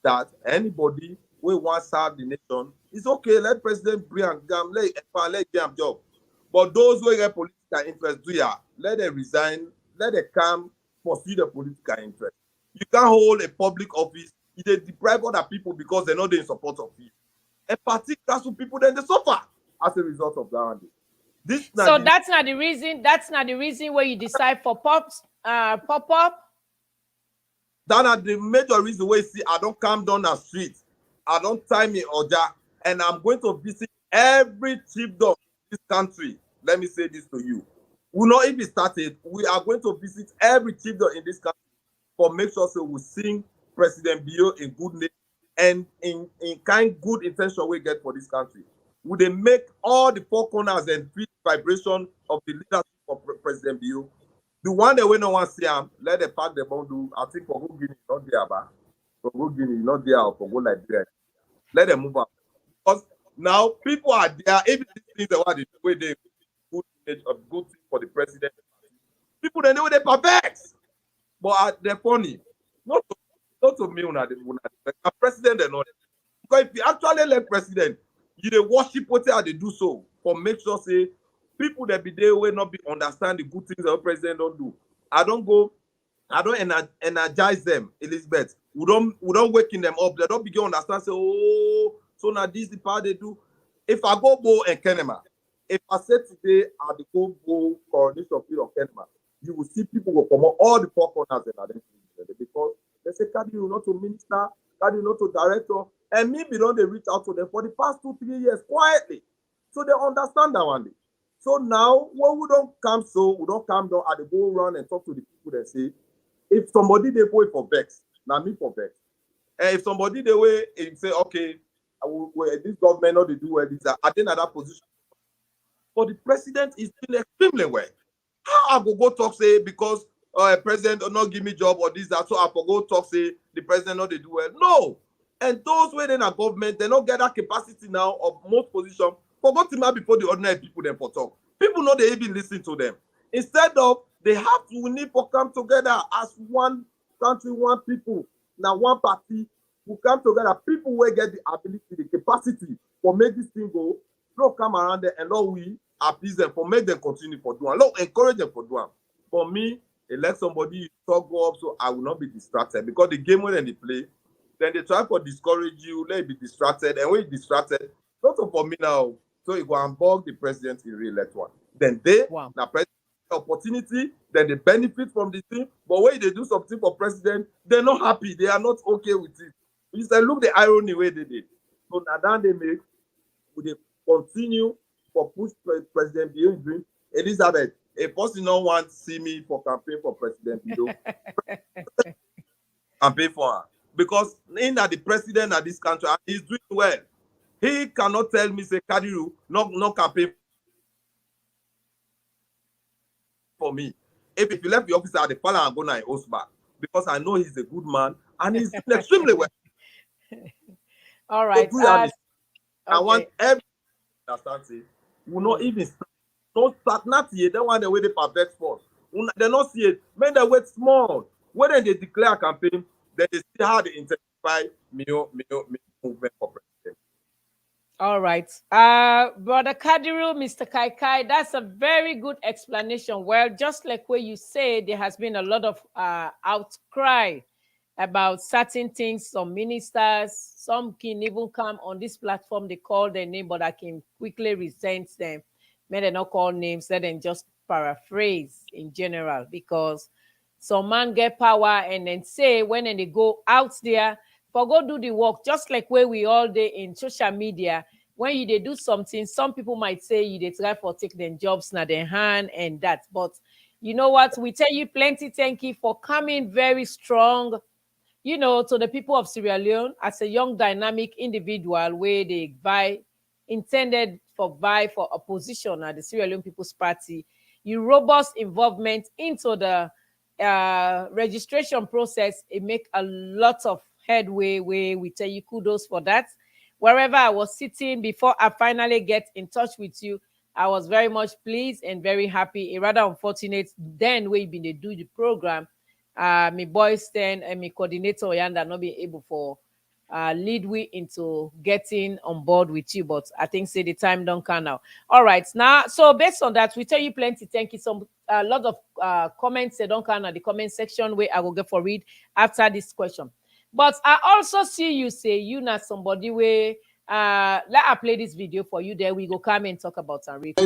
that anybody we want serve the nation, it's okay. Let President bring let them job. But those who get political interest, let them resign, let them come pursue the political interest. You can't hold a public office. They deprive other people because they're not in support of you. A particular people then they suffer as a result of that. So that's not the reason. That's not the reason where you decide for pop up. That's the major reason why you see I don't come down the street, I don't tie me order, and I'm going to visit every chiefdom in this country. Let me say this to you. We not even started. We are going to visit every chiefdom in this country for make sure so we sing President Bio in good name and in kind good intention we get for this country. Would they make all the four corners and feel vibration of the leadership of President Bio? The one that we no one see him, let the pack the bond do. I think for go Guinea, not there, but for go Guinea, not there, or for go Liberia. Let them move up. Because now people are there, even these things that what they do, where they good image of good thing for the president. People they know they perfect. But they're funny. Not to me, the president and all. Because if you actually let president, you they worship what they do so for make sure say people that be there will not be understand the good things that the president don't do. I don't energize them, Elizabeth. We don't waking them up. They don't begin to understand. Say, oh, so now this is the part they do. If I go and Kenema, if I say today I go coronation field of Kenema, you will see people will come out all the four corners and identify because they say, Kadiru not to minister, Kadiru not to director, and me be don't they reach out to them for the past 2-3 years quietly, so they understand that one day. So now when we don't come down, I go around and talk to the people that say, if somebody they go for vex, now me for vex, and if somebody they way and say, okay, this government not they do well, this I didn't at that position, but the president is doing extremely well. How I go talk say because president will not give me job or this that, so I go talk say the president not they do well. No, and those within a government they don't get that capacity now of most position. Forgot to man before the ordinary people then for talk. People know they even listen to them. Instead of they have to need to come together as one country, one people, now one party will come together. People will get the ability, the capacity for make this thing go. Don't come around there and Lord we appease them for make them continue for doing. Lord encourage them for doing. For me, elect somebody talk go up so I will not be distracted because the game when they play, then they try to discourage you, let you be distracted, and when you're distracted, not for me now. So you go and bug the president in re-elect one. Then they, now president opportunity, then they benefit from the thing. But when they do something for president, they're not happy. They are not okay with it. You say, look the irony way they did. So now then they make, would they continue for push President Bio dream? Elizabeth, a person no want to see me for campaign for President Bio. Campaign for her. Because in that the president of this country, and he's doing well. He cannot tell me, say, Kadiru, no campaign for me. If you left the office at the Pala and go now in Osba, because I know he's a good man and he's doing extremely well. All right. So I want everyone to understand, say, will not even start. Don't start not yet. They want the way they perfect force. They not see it. When they wait small, when they declare a campaign, then they see how they intensify movement for president. All right. Brother Kadiru, Mr. Kaikai, that's a very good explanation. Well, just like where you say, there has been a lot of outcry about certain things. Some ministers, some can even come on this platform, they call their name, but I can quickly resent them. May they not call names, let them just paraphrase in general, because some man get power and then say when they go out there, for go do the work, just like where we all day in social media. When you they do something, some people might say you they try for take them jobs na their hand and that. But you know what? We tell you plenty thank you for coming very strong, you know, to the people of Sierra Leone as a young dynamic individual where they intended for opposition at the Sierra Leone People's Party. Your robust involvement into the registration process, it make a lot of headway where we tell you kudos for that. Wherever I was sitting before I finally get in touch with you, I was very much pleased and very happy. Rather unfortunate then we been to do the program. My boys then and my coordinator Yanda not being able for lead we into getting on board with you, but I think say the time don't come now. All right, now so based on that, we tell you plenty. Thank you. Some a lot of comments they don't come at the comment section where I will get for read after this question. But I also see you say you not somebody where let I play this video for you. There we go come and talk about Enrique.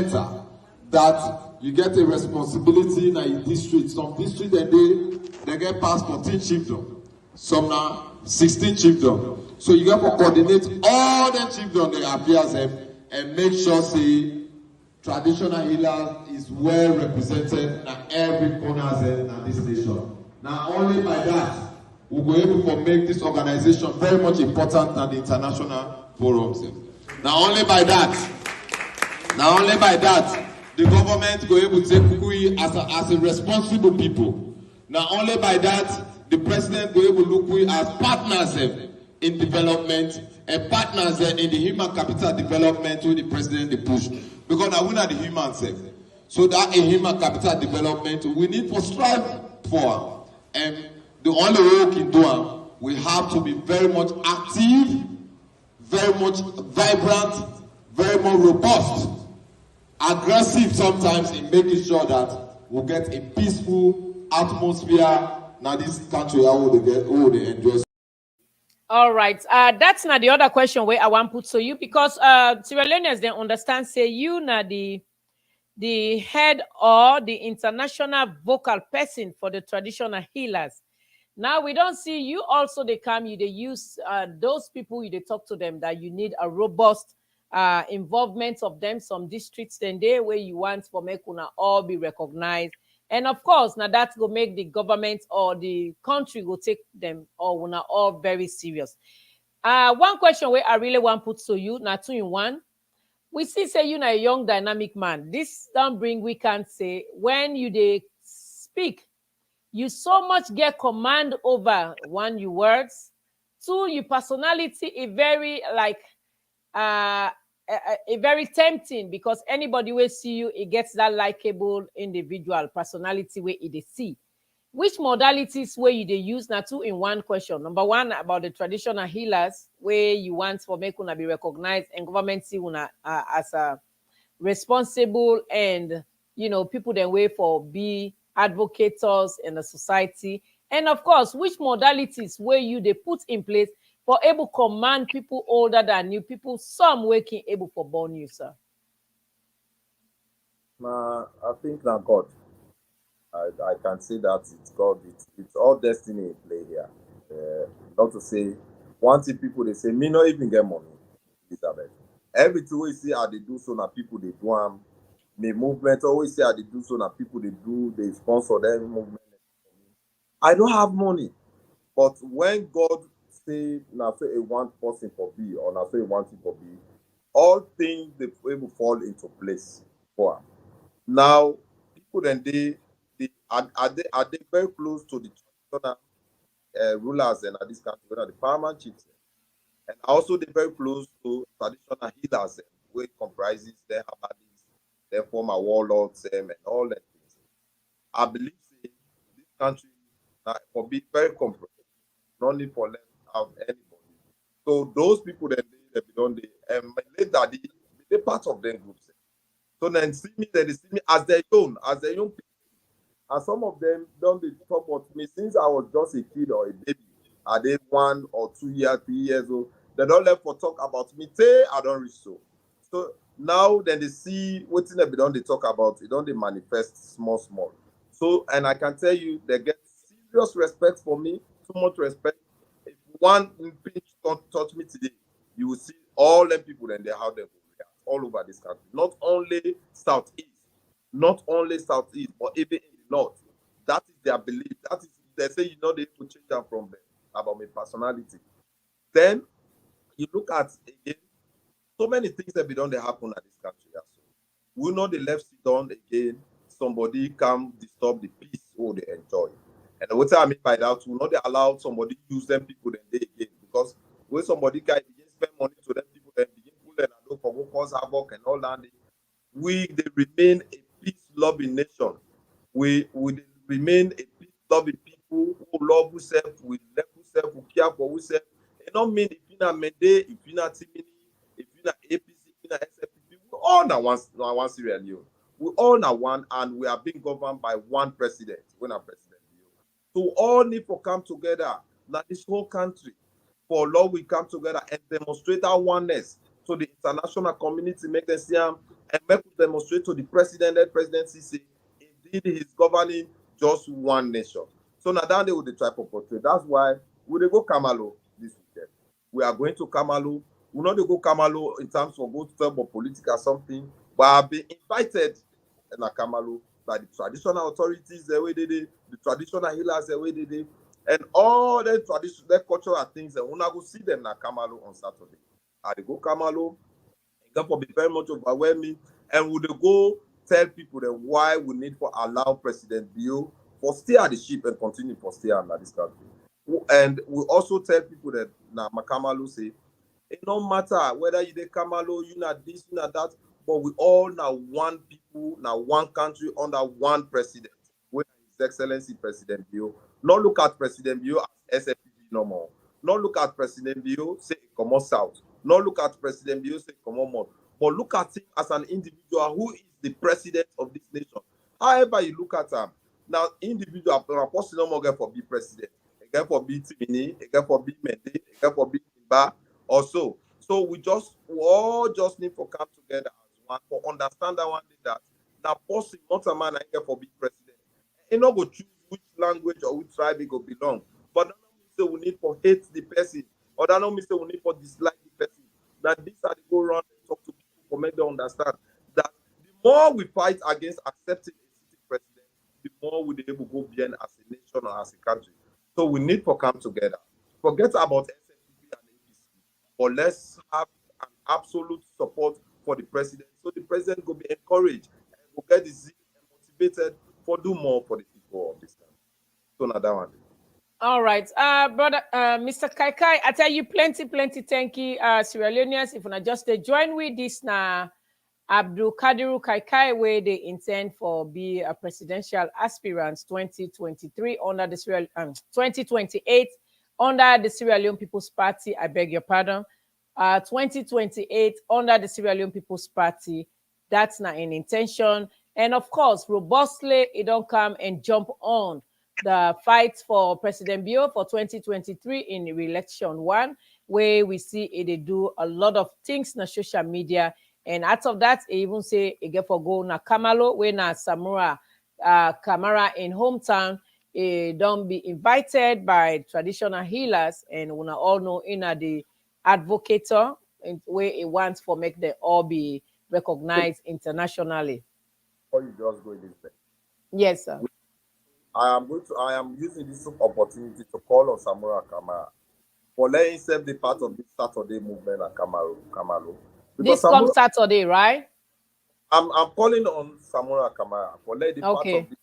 That you get a responsibility in a district. Some district they get past 14 chiefdom. Some now 16 chiefdom. So you got to coordinate all the chiefdom they appear them and make sure say traditional healers is well represented in every corner in this nation. Now only by that we will be able to make this organization very much important than the international forums. Now only by that, the government will be able to take Kukui as a responsible people. Now only by that, the president will be able to look we as partners in development and partners in the human capital development with the president they push. Because now we are the human self. So that in human capital development, we need to strive for. And the only way we can do it, we have to be very much active, very much vibrant, very much robust, aggressive sometimes in making sure that we get a peaceful atmosphere. Now this country, how they enjoy. All right, that's not the other question where I want to put to you because Sierra Leoneans they understand say you na the head or the international vocal person for the traditional healers. Now we don't see you also they come you they use those people you they talk to them that you need a robust involvement of them some districts then they where you want for make una all be recognized. And of course, now that will make the government or the country will take them all una all very serious. One question where I really want to put to you, now 2 in 1. We see say you are a young dynamic man. This don't bring we can't say when you they speak, you so much get command over 1 your words, 2 your personality is very like a very tempting because anybody will see you, it gets that likable individual personality where it they see. Which modalities where you they use now 2 in 1 question. Number 1 about the traditional healers where you want for make una be recognized and government see una as a responsible and you know people then way for be advocates in the society. And of course, which modalities where you they put in place for able command people older than you, people some working able for born you, sir? I think now God. I can say that it's God. It's all destiny in play here. Not to say one thing people they say me not even get money. Elizabeth. Everything we see how they do so now people they do me movement always say how they do so now people they sponsor them movement. I don't have money, but when God say now say a one person for B or now say one thing for B, all things they will fall into place for them. Now people then are they very close to the traditional rulers and at this country, whether the paramount chiefs, and also they're very close to traditional healers, where comprises their herbalists, their former warlords, and all that things. I believe this country will be very comprehensive, no need for left out anybody. So those people that they belong later they part of them groups. So then see me as their young people. And some of them don't they talk about me since I was just a kid or a baby. Are they 1 or 2 years, 3 years old? They don't let for talk about me. I don't reach so. So now then they see what they don't they talk about. It don't they manifest small. So and I can tell you they get serious respect for me, too much respect. If one pinch touch me today, you will see all them people and how they will react all over this country. Not only southeast, but even in the north. That is their belief. That is they say they could change them from them about my personality. Then you look at again, so many things that don't happen at this country. So we know the left sit down again, somebody come disturb the peace they enjoy. And what I mean by that, we know they allow somebody use them people then they again. Because when somebody can begin spend money to them people then begin pull and go for cause havoc and all that, we they remain a peace-loving nation. We remain a peace-loving people who love ourselves, we love ourselves, we care for ourselves. It don't mean if you not Mende, if you not Timini, if you not APC, if you not SFP, we all now one Sierra Leone. We all now one, and we are being governed by one president. When a president, so all need to come together. Now this whole country, for Lord, we come together and demonstrate our oneness to the international community, make them see and make us demonstrate to the president and presidency say indeed he's governing just one nation. So now down there with the try to portray. That's why we dey go Kamalo this weekend. We are going to Kamalo. We not dey go Kamalo in terms of both term or political something, but I've been invited in a Kamalo by the traditional authorities the way they did, the traditional healers the way they did, and all the traditional, the cultural things. And when I go see them in a Kamalo on Saturday, I go Kamalo. It can be very much overwhelming, and we go tell people that why we need to allow President Bio for stay at the ship and continue for stay in this country. And we also tell people that now Makamalo say it don't matter whether you the Kamalo, you not this, you not that, but we all now one people, now one country under one president. When His Excellency President Bio, not look at President Bio as SFP no more. Not look at President Bio say come on south. Not look at President Bio say come on north. But look at him as an individual who is the president of this nation. However you look at him, now individual, a person no more get for be president. Again for be Timini, again for be Mende, again for be Timba, also. So we all just need to come together as one for understand that one day that now person not a man again for be president. And not go choose which language or which tribe he go belong. But that don't mean say we need to hate the person, or that don't mean say we need to dislike the person. That these are the go around and talk to people to make them understand that the more we fight against accepting a sitting president, the more we'll be able to go beyond as a nation or as a country. So we need to come together. Forget about SFP and APC, but let's have an absolute support for the president. So the president will be encouraged and will get the zeal and motivated for do more for the people of this country. So now that one. All right, brother, Mr. Kaikai, I tell you plenty, thank you, Sierra Leoneans. If you not just join with this now, Abdul Kadiru Kaikai, where they intend for be a presidential aspirant 2023 under the 2028 under the Sierra Leone People's Party. I beg your pardon. 2028 under the Sierra Leone People's Party. That's not an intention, and of course, robustly, it don't come and jump on the fight for President Bio for 2023 in re-election 1, where we see they do a lot of things on social media. And out of that, I even say again for go na Kamalo, where na Samura Kamara in hometown, don't be invited by traditional healers, and we all know in the advocator where it wants for make them all be recognized internationally. Or you just go in this. Yes, sir. I am using this opportunity to call on Samura Kamara for letting himself be part of this Saturday movement at Kamalo. This comes Saturday, right? I'm calling on Samura Kamara for letting be part of this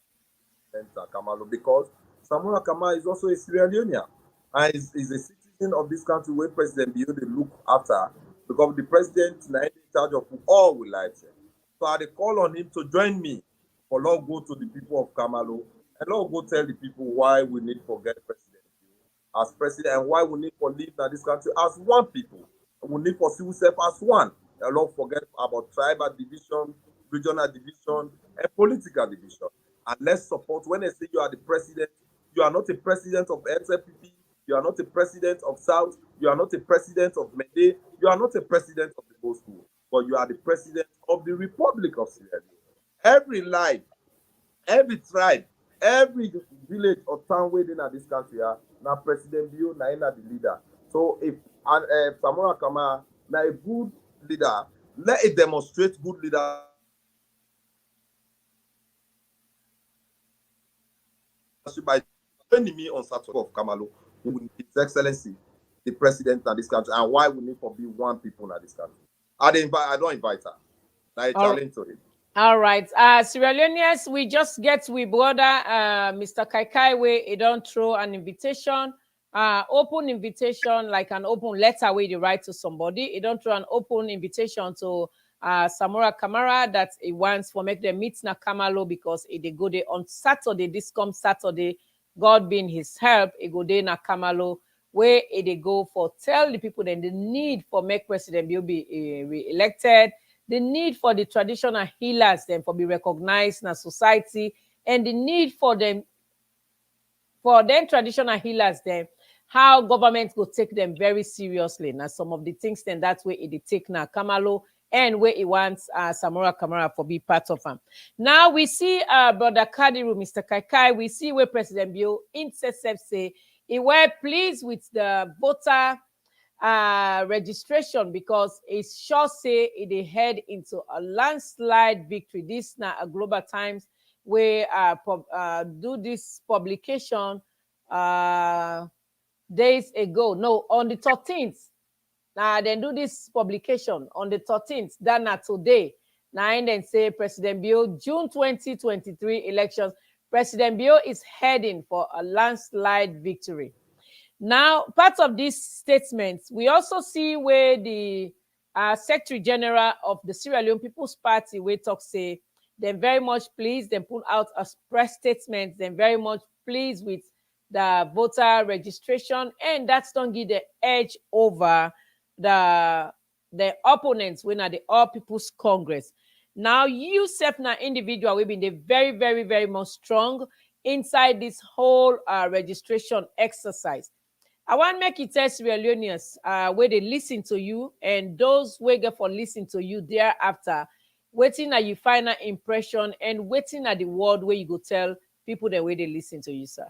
movement at Kamalo, because Samura Kamara is also a Sierra Leonean and is a citizen of this country where President Bio they look after, because the president is in charge of all we lives. So I call on him to join me for Lord go to the people of Kamalo. And Lord go tell the people why we need to get president as president, and why we need to live in this country as one people. We need to see ourselves as one. And Lord forget about tribal division, regional division, and political division. And let's support. When I say you are the president, you are not a president of SLPP, you are not a president of South, you are not a president of Mede, you are not a president of the whole school, but you are the president of the Republic of Sierra Leone. Every life, every tribe, every village or town within this country, now President Bio, now the leader. So if Samura Kamara, now a good leader, let it demonstrate good leader. By joining me on Saturday of Kamalo, with His Excellency, the President of this country, and why we need to be one people in this country. I don't invite her. I challenge to him. All right. Sierra Leoneans, we just get with brother Mr. Kaikai, where he don't throw an invitation, open invitation, like an open letter where you write to somebody. He don't throw an open invitation to Samora Kamara that he wants for make them meet na Kamalo because they go there on Saturday, this comes Saturday, God being his help, he go there na Kamalo, where they go for tell the people then the need for make President Bill be re-elected, the need for the traditional healers then for be recognized in a society, and the need for them traditional healers then how government will take them very seriously. Now some of the things then that's where it take now Kamalo and where he wants Samora Kamara for be part of him. Now we see Brother Kadiru, Mr. Kaikai, we see where President Bill intercept say he were pleased with the voter registration because it's sure say it head into a landslide victory. This now a Global Times where do this publication days ago. No, on the 13th. Now then do this publication on the 13th. Then today. Now and then say President Bill June 2023 elections. President Bill is heading for a landslide victory. Now, part of these statements, we also see where the Secretary General of the Sierra Leone People's Party, we talk say, they're very much pleased, they put out a press statement, they're very much pleased with the voter registration, and that's don't give the edge over the opponents when at the All People's Congress. Now, you self now individual, we've been very, very, very much strong inside this whole registration exercise. I want to make it test Sierra Leoneans where they listen to you and those who get for listen to you thereafter, waiting at your final impression and waiting at the word where you go tell people the way they listen to you, sir.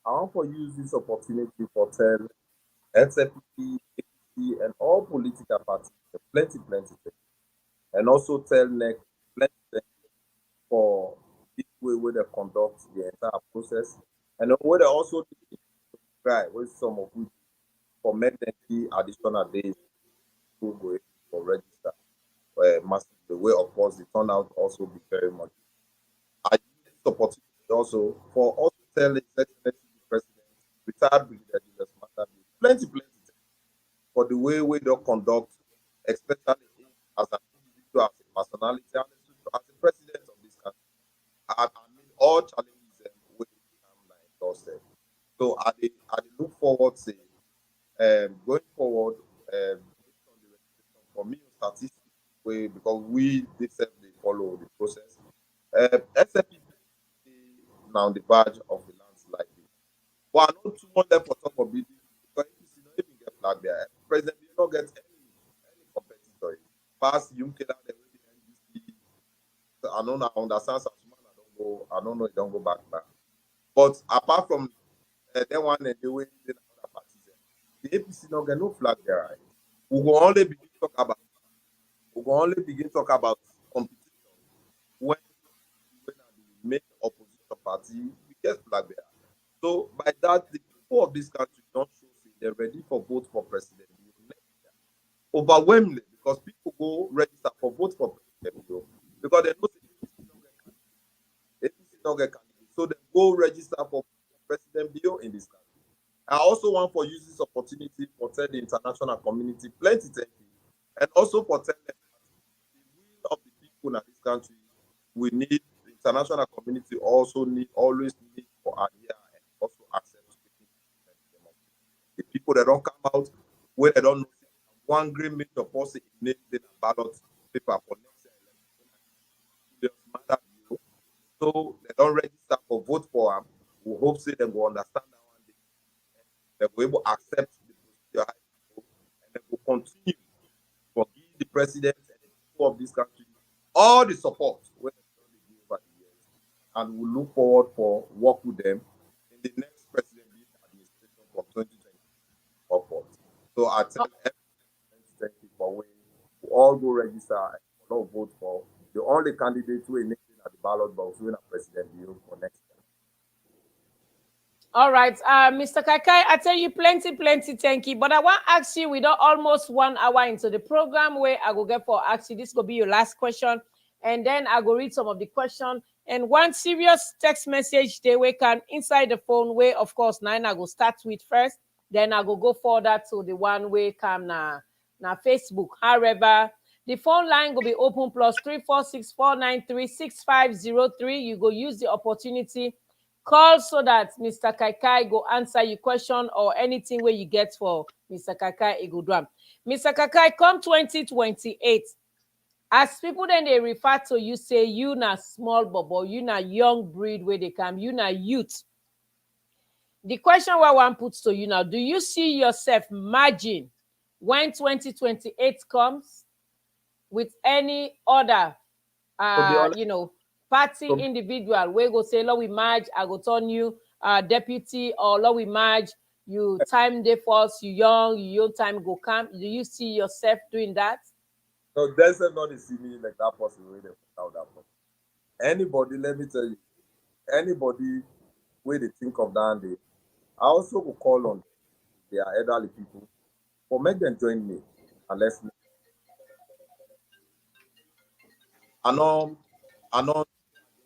I want to use this opportunity for tell SLP, APC, and all political parties plenty. And also tell next plenty for this way where they conduct the entire process. And where they also try with some of which for make them additional days to go for register. The way of course the turnout also be very much. I use this opportunity also for us to tell the Excellency President, retired Brigadier Julius Matter, plenty for the way we don't conduct, especially as an individual, as a personality, and as a president of this country. I mean, all challenges we come like doorstep. So I look forward to going forward for me statistics way because we definitely follow the process. SLP now the badge of the landslide. But I know too much left for talk of it because APC don't even get flag there. President you don't get any competitor. Past UK that they NDC. So I know I understand some man I don't know it don't go back. But apart from that one and the way the other parties, the APC don't get no flag there. Right? We will only begin to talk about competition when the main opposition party we get flag there. So by that, the people of this country don't show they're ready for vote for president overwhelmingly because people go register for vote for president because they know APC don't get candidate. So they go register for President Bill in this country. I also want to use this opportunity for tell the international community plenty thank you, and also for telling them the will of the people in this country. We need the international community always need for idea and also access to the people that don't come out where they don't know one green major policy in the ballot paper for next election. So they don't register for vote for them. We hope say they will understand that one day. They will able to accept the procedure and they will continue to give the president and the people of this country all the support when they give over the years. And we look forward for work with them in the next president administration from 2020 upward. So I tell everyone thank you for when we all go register and not vote for the only candidate who is at the ballot box win a president bill for next year. All right, Mr. Kaikai, I tell you plenty, thank you. But I want to ask you, we don't almost 1 hour into the program where I go get for ask you, this will be your last question. And then I go read some of the question. And one serious text message they we can inside the phone where, of course, I go start with first. Then I go further to the one way come na Facebook. However, The phone line will be open +346-493-6503. You go use the opportunity. Call so that Mr. Kaikai go answer your question or anything where you get for Mr. Kaikai Igudwam. Mr. Kaikai, come 2028. As people then they refer to you, say you na small bubble, you na young breed where they come, you na youth. The question where one puts to you now, do you see yourself merging when 2028 comes with any other, party individual? We go say, Lord, we merge, I go turn you deputy, or Lord, we merge, you time day force, you young, your time go come. Do you see yourself doing that? No, there's not see me like that person where they put out that person. Anybody, let me tell you, anybody where they think of that day, I also will call on their elderly people or make them join me and let's meet. I know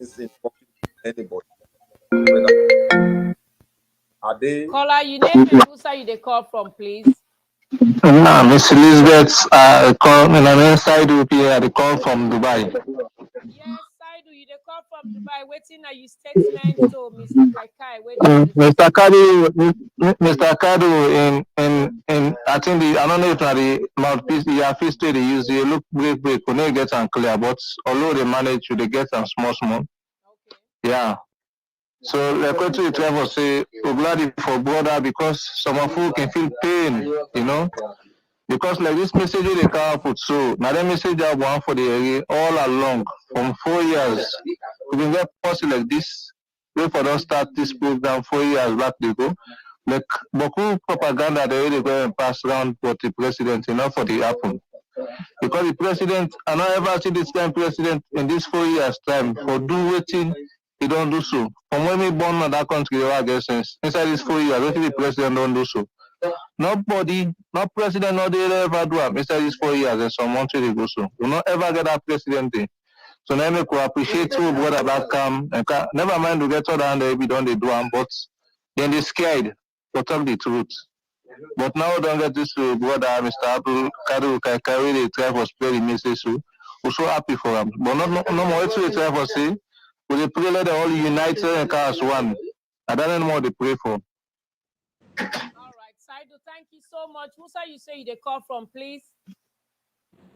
it's in anybody. Are they? Caller, you name and who say you they call from, please? Miss Elizabeth, call in an inside UPA, they call from Dubai. Yes, Saidu, you they call from Dubai. Waiting at your statement to Mr. Kaikai. Mr. Kadiru, in I think I don't know if the mouthpiece, the office they use, they look break, when they get and clear, but although they manage to, they get some small. Okay. Yeah. So the question is to say, we're glad for brother because some of you can feel pain, because like this message they can't put so now the message I want for the area all along from 4 years. We been get policy like this. We for don't start this program 4 years back they go. Like beaucoup propaganda they really go and pass around for the president, enough for the happen. Because the president, I don't ever see this kind of president in this 4 years time for do waiting, he don't do so. From when we born in that country, I guess inside this 4 years, what the president don't do so. Nobody, no president, no they ever do it. Inside these 4 years and some months they go so. We not ever get that president thing. So now we could appreciate who brother that come and never mind to get other and we don't they do them, but then they scared to tell the truth. But now don't get this brother Mr. Abdul Kadiru Kaikai, they try to spread the message so we're so happy for them. But no more to try to say we they pray let they all united and cast one. I don't know what they pray for. Thank you so much. Who say you say they call from, please?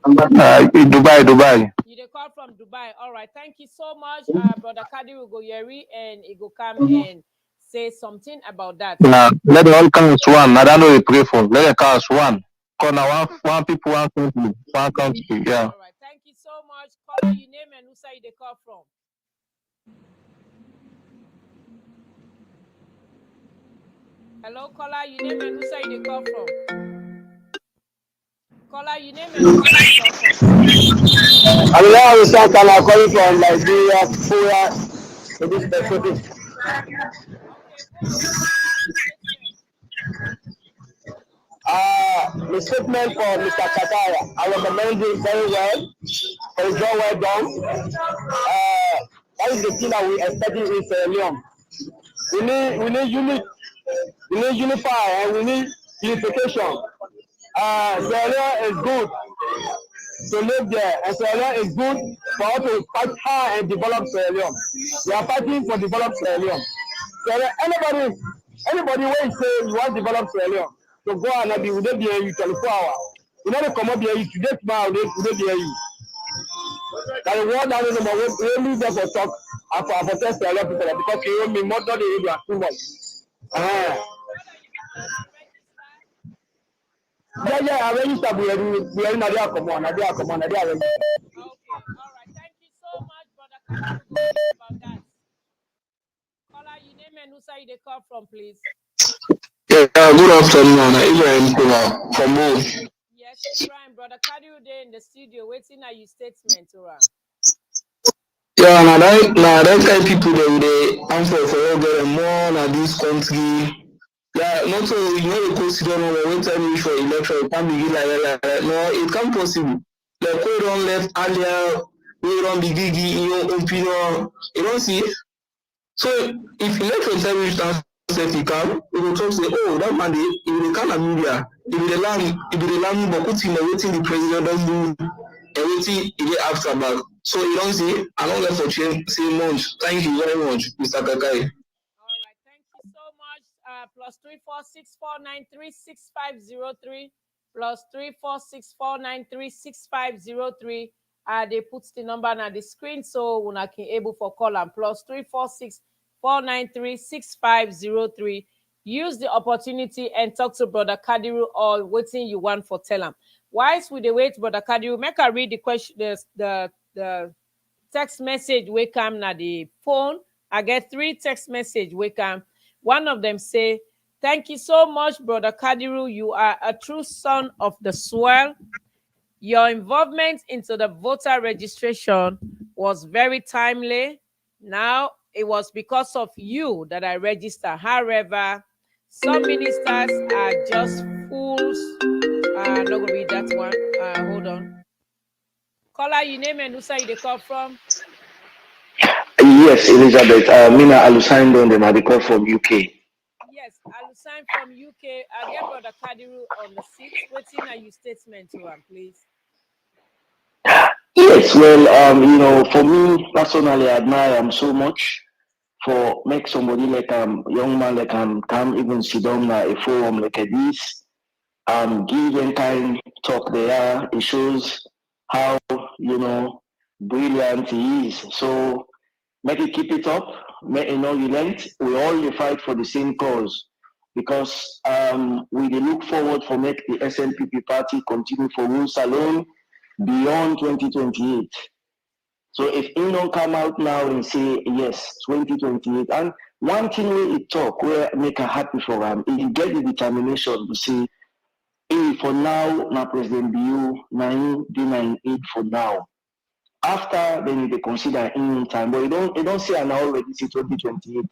Dubai. You they call from Dubai. All right. Thank you so much. Brother Kadi will go Yeri and he go come and say something about that. Let the all come as one. I don't know what they pray for. Let them come as one. Because now one people, one country. Yeah. All right. Thank you so much. Call your name and who say they call from. Hello, caller, your name and who say they call from? Caller, your name and who say they call from? I'm calling from Nigeria, to this specific. The statement for Mr. Kaikai, I recommend it very well. It's very well done. That is the thing that we expected in Sierra Leone. We need unify and we need unification. Sierra Leone is good to live there, and Sierra Leone is good for us to fight hard and develop Sierra Leone. We are fighting for develop Sierra Leone. Anybody when you say you want to develop Sierra Leone, so go and be with them here 24 hours. You know they come up here today tomorrow they be here. That the word that is we need them for talk and for protest Sierra Leone people because you me more than they do too much. Yeah, I register. We are in Nadia. Come on. Okay, all right. Thank you so much, brother. About that. Caller, your name and who say they call from, please. Yeah, good afternoon. Ibrahim from Mo. Yes, Ibrahim, brother Kadiru there in the studio waiting at your statement, Ura. Yeah, now that kind of people they answer for all more than this country. Yeah, not so you know the consider when time you for election, it can't begin like that. No, it can't possible. Like we don't left earlier, we don't be gigi in your opinion. You don't see. So if election time you start say he come, we will talk say, oh, that man he will come to media. If the land but put him waiting the president don't do. everything he get after about. So you don't see, I don't left for 3 months. Thank you very much, Mr. Kaikai. All right, thank you so much. Plus 34649365503 plus 34649365503. They put the number on the screen so we can able for call and plus 34649365503. Use the opportunity and talk to Brother Kadiru or waiting you want for tell him. Whilst we dey wait, Brother Kadiru, make I read the question, the text message we come na the phone. I get 3 text message we come. One of them say, "Thank you so much, Brother Kadiru. You are a true son of the soil. Your involvement into the voter registration was very timely. Now, it was because of you that I registered. However, some ministers are just fools." I'm not going to read that one. Hold on. Caller, your name and who say you call from? Yes, Elizabeth. Mina Alusaindo, then I call from UK. Yes, Alusan from UK. I get Brother Kadiru on the 6th. Waiting are you statement to him, please? Yes, well, for me personally, I admire him so much for make somebody like young man like come even sit down at a forum like this, give them time talk there. It shows how brilliant he is. So make it keep it up. Make relent. We all fight for the same cause because we look forward for make the SNPP party continue for rule alone beyond 2028. So if he don't come out now and say yes, 2028, and one thing we talk where make her happy for him, he get the determination to say, hey, for now, now President BU 9D98 for now. After then they consider in time, but you don't say now already see 2028.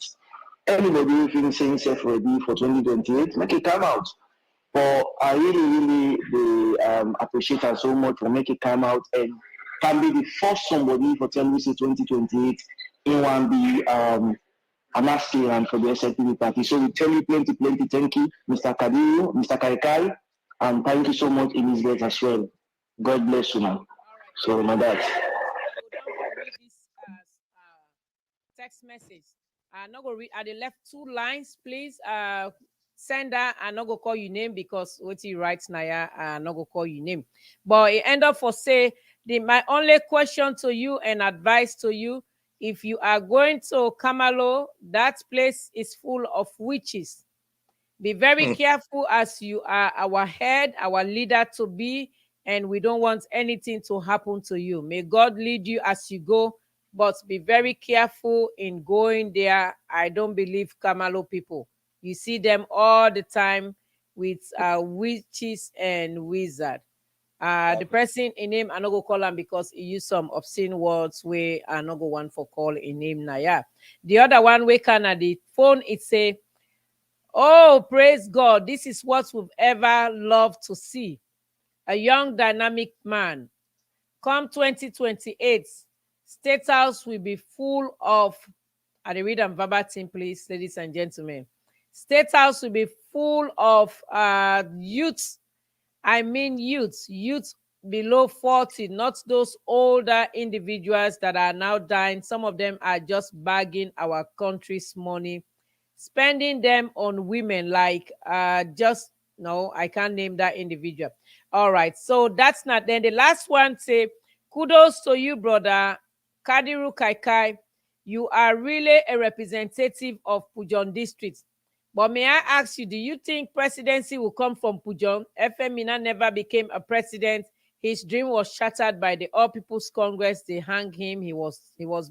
Anybody who thinks saying self ready for 2028, make it come out. But I really appreciate her so much for making it come out and can be the first somebody for tell me say 2028 in one be an aspirant for the SLP party. So we tell you plenty. Thank you, Mr. Kadiru, Mr. Kaikai, and thank you so much, Elizabeth, as well. God bless you, man. Right. So my dad. Don't read this text message. I'm not gonna read. Are the left 2 lines, please? Sender, I'm not gonna call you name because what he writes now, I'm not gonna call you name. But it end up for say my only question to you and advice to you: if you are going to Kamalo, that place is full of witches. Be very careful as you are our head, our leader to be, and we don't want anything to happen to you. May God lead you as you go, but be very careful in going there. I don't believe Kamalo people. You see them all the time with witches and wizards. The person in name, I not go call him because he used some obscene words where I not go one for call in name Naya. The other one we can at the phone, it say, "Oh, praise God. This is what we've ever loved to see. A young dynamic man. Come 2028, State House will be full of," I read them verbatim, please, ladies and gentlemen. State House will be full of youths. I mean youths below 40, not those older individuals that are now dying. Some of them are just bagging our country's money, spending them on women like no, I can't name that individual. All right, so that's not. Then the last one say, "Kudos to you, Brother Kadiru Kaikai. You are really a representative of Pujon district. But may I ask you, do you think presidency will come from Pujon? Efemina never became a president. His dream was shattered by the All People's Congress. They hung him. He was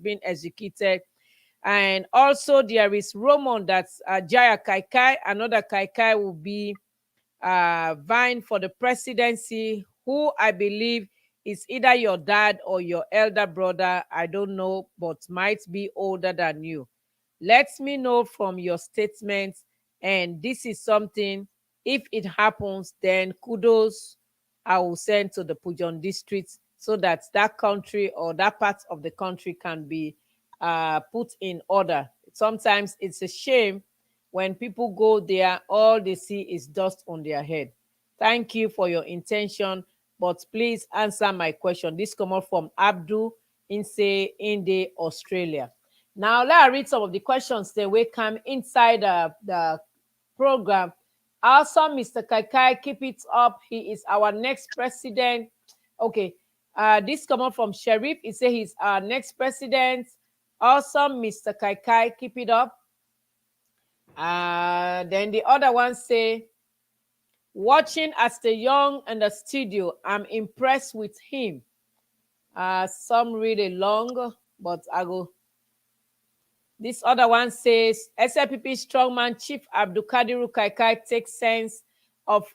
being executed. And also there is rumor that Jaya Kaikai, another Kaikai, will be vying for the presidency, who I believe is either your dad or your elder brother. I don't know, but might be older than you. Let me know from your statements. And this is something, if it happens, then kudos I will send to the Pujon district so that that country or that part of the country can be put in order. Sometimes it's a shame when people go there, all they see is dust on their head. Thank you for your intention. but please answer my question. This come up from Abdul in Australia. Now let's read some of the questions that will come inside the program. Also, Mr. Kaikai, keep it up. He is our next president. Okay. This come up from Sheriff. He say he's our next president. Awesome, Mr. Kaikai, keep it up. Then the other one say, watching as the young in the studio, I'm impressed with him. Some really long, but I go. This other one says, SLPP strongman Chief Abdul Kadiru Kaikai takes sense of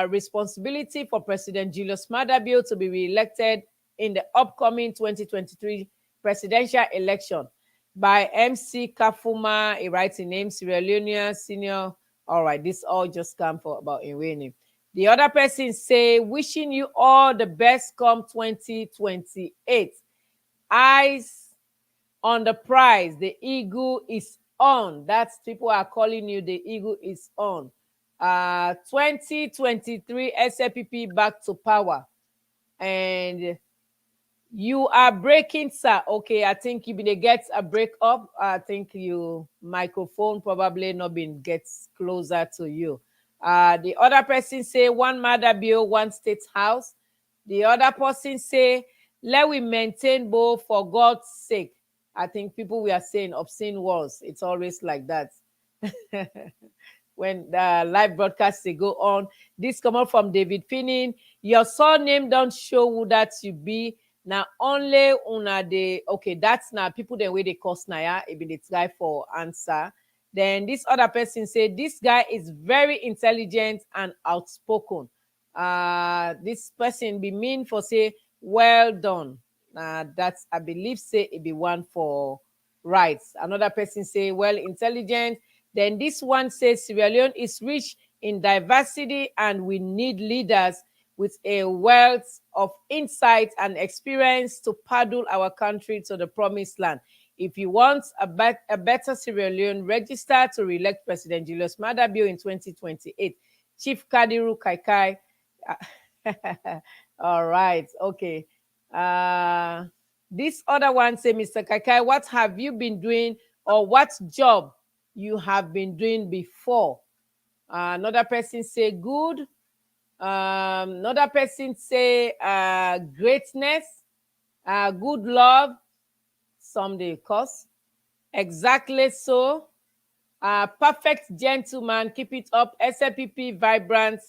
responsibility for President Julius Maada Bio to be re-elected in the upcoming 2023 presidential election. By MC Kafuma, he writes in name Sierra Leonean Senior. All right, this all just come for about in winning. The other person say, wishing you all the best come 2028. Eyes on the prize, the eagle is on. That's people are calling you, the eagle is on. 2023 SLPP back to power. And you are breaking, sir. Okay, I think you been get a break up. I think your microphone probably not been gets closer to you. The other person say one Maada Bio, one state house. The other person say, let we maintain both for God's sake. I think people we are saying obscene words. It's always like that. When the live broadcasts they go on. This come up from David Finning. Your surname don't show who that you be. Now only una the okay, that's now people the way they cost Naya, it be the try for answer. Then this other person said this guy is very intelligent and outspoken. This person be mean for say well done. That's I believe say it be one for rights. Another person say well intelligent. Then this one says Sierra Leone is rich in diversity and we need leaders with a wealth of insight and experience to paddle our country to the promised land. If you want a better Sierra Leone, register to re-elect President Julius Maada Bio in 2028. Chief Kadiru Kaikai. All right, okay. This other one say, Mr. Kaikai, what have you been doing or what job you have been doing before? Another person say good. Another person say greatness, good love, someday cause. Exactly so. Perfect gentleman, keep it up. SLPP vibrant,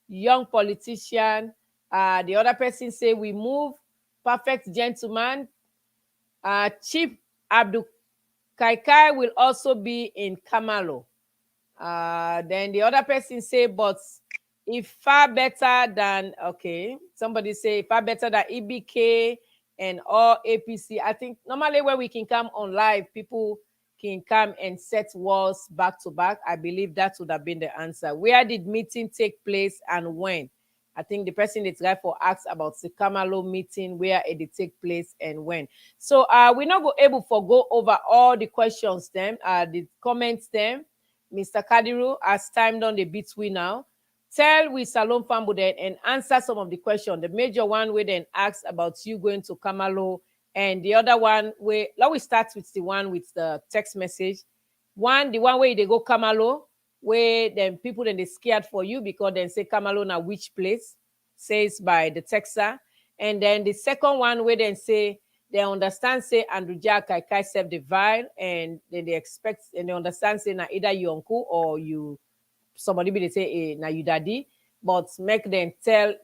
young politician. The other person say we move. Perfect gentleman. Chief Abdul Kaikai will also be in Kamalo. Then the other person say, but if far better than, okay, somebody say far better than EBK and all APC. I think normally when we can come on live, people can come and set walls back to back. I believe that would have been the answer. Where did meeting take place and when? I think the person that's right for asked about the Kamalo meeting, where it did take place and when. So we're not able to go over all the questions them, the comments them. Mr. Kadiru, as time done the beats we now. Tell we Salon Fambu then and answer some of the questions. The major one we then asked about you going to Kamalo, and the other one where let we start with the one with the text message. The one where they go Kamalo, where then people then they scared for you because then say Kamalo na which place, says by the texter. And then the second one where then say they understand say Andrew Jack Kaikai self the vial, and then they expect and they understand say na either you uncle or you somebody be they say na you daddy, but make you tell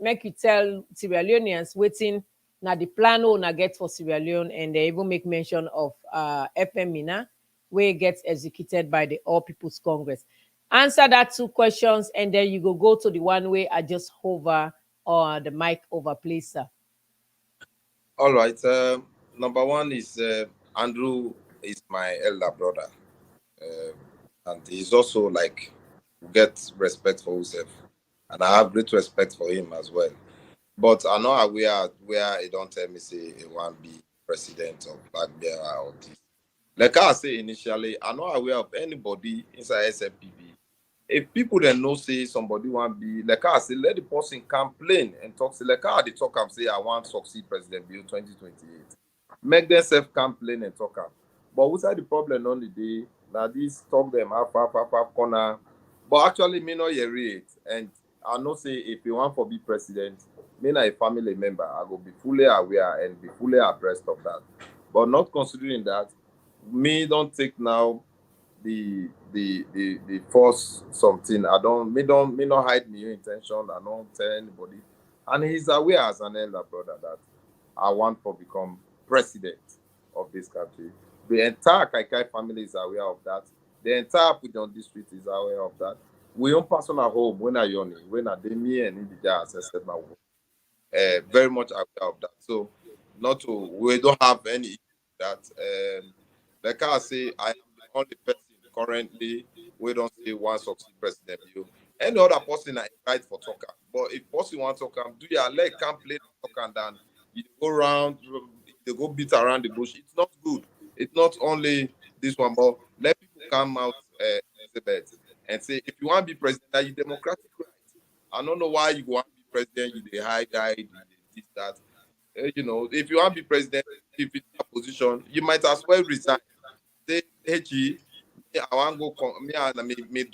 Sierra Leoneans waiting na the plan na get for Sierra Leone, and they even make mention of FM Mina where it gets executed by the All People's Congress. Answer that two questions, and then you go to the one way I just hover or the mic over, please, sir. All right. Number one is Andrew is my elder brother, and he's also like get respect for himself, and I have great respect for him as well. But I know where he don't tell me say he want to be president of Black Bear or this. Like I say initially, I'm not aware of anybody inside SLPP if people then know say somebody want be like I say let the person complain and talk say like how they talk and say I want succeed President Bill 2028. Make them self complain and talk am. But what's the problem on the day? Now this talk them half corner. But actually me not hear it. And I know say if you want to be president, me not a family member, I go be fully aware and be fully abreast of that. But not considering that, me don't take now the force something. I don't me not hide my intention. I don't tell anybody. And he's aware as an elder brother that I want to become president of this country. The entire Kaikai family is aware of that. The entire Pujon district is aware of that. We own personal home when I yoni, when I me and Indija assessed my work. Very much aware of that. So not to we don't have any issue with that. Like I say, I am the only person currently we don't say one succeed president you. Any other person I invite for talker. But if person want to come, do your leg can't play talker and you go around, they go beat around the bush. It's not good. It's not only this one, but let people come out Elizabeth, and say if you want to be president, that you democratic right. I don't know why you want to be president, you the high guy, you this, that. You know, if you want to be president, if it's a position, you might as well resign. Say, hey, G, I want to go, me and me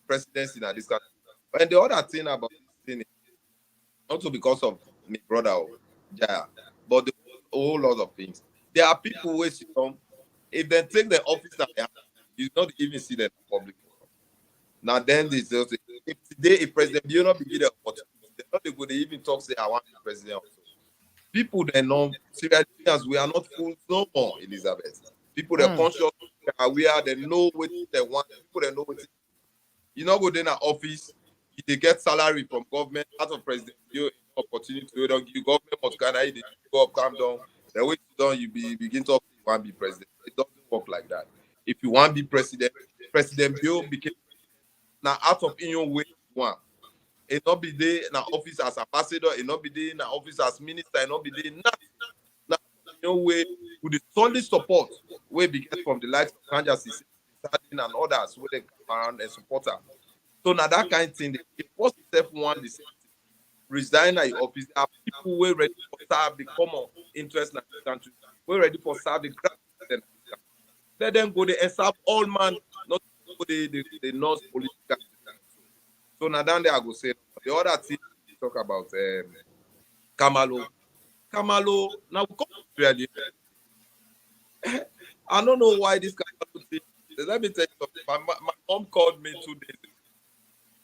presidency in this country. And the other thing about this thing is also because of my brother, yeah, but the whole lot of things. There are people who sit down, if they take the office that they have, you not even see them in public. Now then, this if today a president, you not be given the opportunity, they're not going to even talk, say, I want to be president also. People they know, Syrians, we are not fools no more, Elizabeth. People they're conscious, they are aware, they know what they want, people they know what you know go in an office, they get salary from government, out of president, you opportunity to don't give government must kind of go up, calm down. The way you down, you begin to you want to be president. It doesn't work like that. If you want to be president, President Bill became now out of in your way one. It not be there in an office as ambassador, it not be there in an office as minister, it not be there nothing. Now in your way with the solid support we be get from the likes of Kanjasi and others where they come around and support her. So now that kind of thing, if post itself want the same thing, resign at your office, there are people who are ready for serve the common interest in the country. We're ready for serve the grand interest in the country. Let them go there and serve all man, not the North political. So now down there I go say the other thing we talk about Kamalo. Kamalo, now we come to really. I don't know why this Kamalo thing. Let me tell you something. My mom called me 2 days ago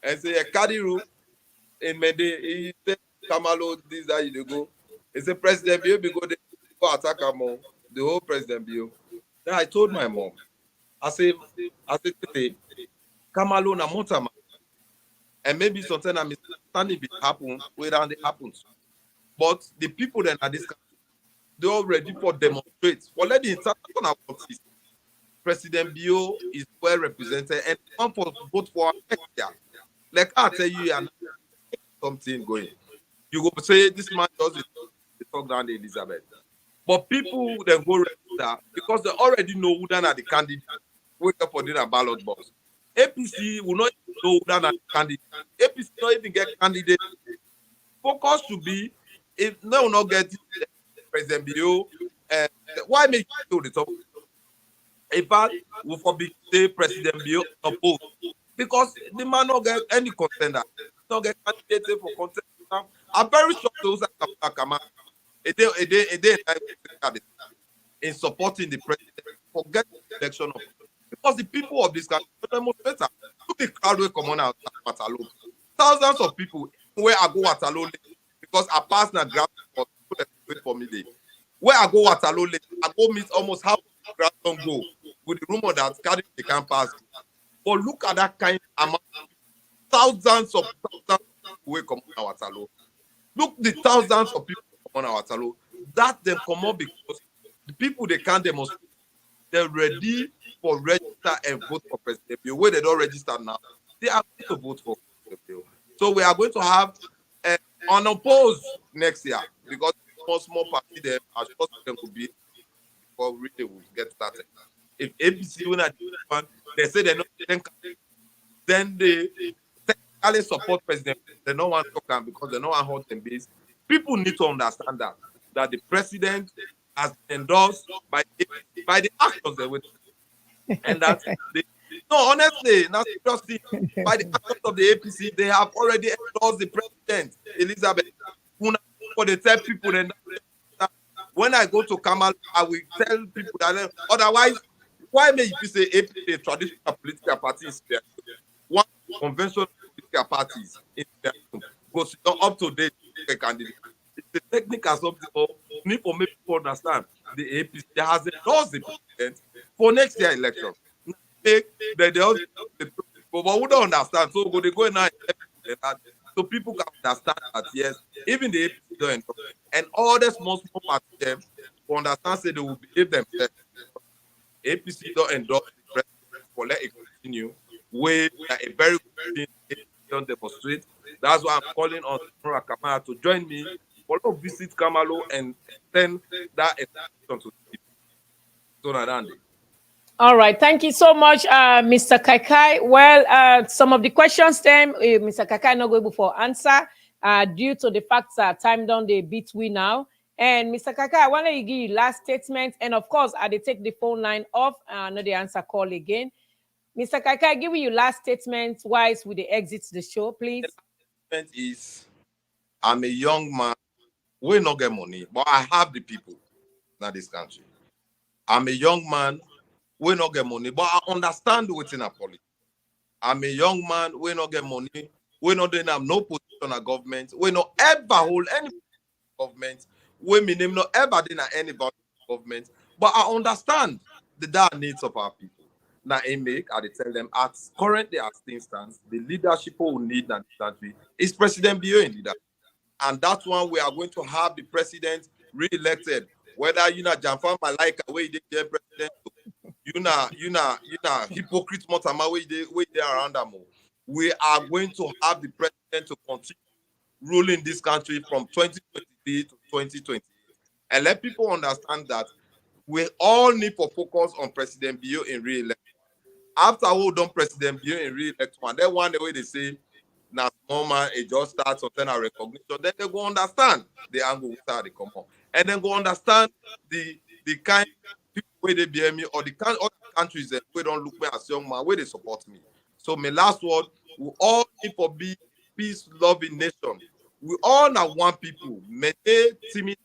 and said, Kadiru in Mende, he said Kamalo, this that you go. He said President Bill go there, go attack Kamalo, the whole President Bill. Then I told my mom, I said today, Kamalo na motama. And maybe something a misunderstanding will happen where they happen. But the people that are this country, they're all ready for demonstrate. For let the international about this. President Bio is well represented and come for vote for next year. Like I tell you, and something going. You go say this man does it, they talk down to Elizabeth. But people then go register because they already know who are the candidate. Wake up for dinner ballot box. APC will not even know who are the candidate. APC not even get candidate. Focus should be if they will not get President Bio. Why make you do the top? In fact, we forbid the President Bio oppose because the man not get any contender, not get candidate for contender. I'm very sure those are come in supporting the president, forget the election of because the people of this country demonstrate. Look the crowd will come on out at Waterloo. Thousands of people where I go Waterloo because I pass na ground for people wait for me there. Where I go Waterloo, I go meet almost how ground don't go with the rumor that carry the campus. But look at that kind of amount. Thousands of people will come on Waterloo. Look the thousands of people come on Waterloo. That they come on because the people they can't demonstrate. They're ready for register and vote for President Bill. Where they don't register now, they are going to vote for President Bill. So we are going to have unopposed next year because small party there, as possible will be before really will get started. If APC win at one, they say they're not then they technically support President. They don't want to talk because they don't want hurt them base. People need to understand that the president has been endorsed by the actors they will, and that they no honestly, now seriously, by the actors of the APC, they have already endorsed the president, Elizabeth. For they tell people then when I go to Kamal, I will tell people that otherwise, why may you say APC a traditional political party in Syria? One conventional political parties in Syria goes up to date candidate. The technique has something need for make people understand the APC has endorsed the president for next year election. But we don't understand. So they go now so people can understand that yes, even the APC don't endorse. And all the small parties them to understand say they will behave themselves. APC don't endorse the president for let it continue. We are a very good thing APC don't demonstrate. That's why I'm calling on General Kamara to join me. Follow visit Kamalo and send that information to the people. All right, thank you so much, Mr. Kaikai. Well, some of the questions then, Mr. Kaikai not going for answer due to the fact that time down they beat we now. And Mr. Kaikai, I want to give you last statement. And of course, I take the phone line off. Not the answer call again. Mr. Kaikai, give you last statement wise with the exit the show, please. The statement is, I'm a young man. We not get money, but I have the people in this country. I'm a young man. We not get money, but I understand what's in our politics. I'm a young man. We not get money. We not doing have no position at government. We not ever hold any government. We me name not ever doing any government. But I understand the dire needs of our people. Now, I tell them at currently as things stands, the leadership we need in this country is President Bio in leadership. And that's one we are going to have the president re-elected. Whether you know Janfan Malaika way they president, you know hypocrite Motama way they around them. We are going to have the president to continue ruling this country from 2023 to 2028. And let people understand that we all need to focus on President Bio in re-election. After we done President Bio in re-election, then one the way they say now small man it just starts on a recognition, then they go understand the angle without the come on. And then go understand the kind of people where they bear me or the kind of other countries that we don't look me as young man where they support me. So my last word, we all need to be peace loving nation. We all now one people, Mete, Timmy,